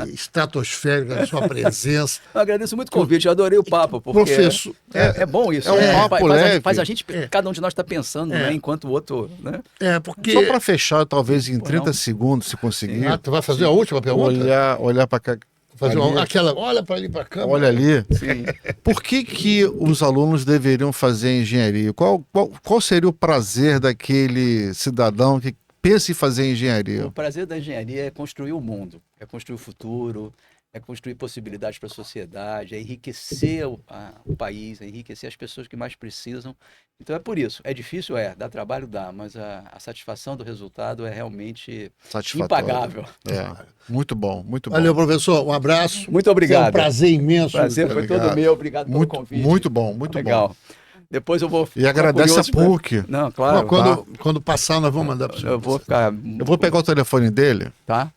estratosférica, a sua presença. Eu agradeço muito o convite, eu adorei o papo, porque professor, é bom isso. É um papo leve. Faz a gente, cada um de nós está pensando, né, enquanto o outro... Né? Porque... Só para fechar, talvez em 30 segundos, se conseguir. Tu vai fazer a última pergunta? Olhar para cá. Olha para ali para a câmera. Olha ali. Sim. Por que os alunos deveriam fazer engenharia? Qual seria o prazer daquele cidadão que pensa em fazer engenharia? O prazer da engenharia é construir o mundo, é construir o futuro, é construir possibilidades para a sociedade, é enriquecer o país, é enriquecer as pessoas que mais precisam. Então é por isso. É difícil? Dá trabalho? Dá, mas a satisfação do resultado é realmente impagável. Muito bom, muito bom. Valeu, professor. Um abraço. Muito obrigado. Foi um prazer imenso. O prazer foi todo meu. Obrigado pelo convite. Muito bom, muito legal. Bom. Depois eu vou... E agradece a PUC. Não, claro. Quando passar, nós vamos mandar para o senhor. Eu vou ficar... Eu vou pegar o telefone dele. Tá.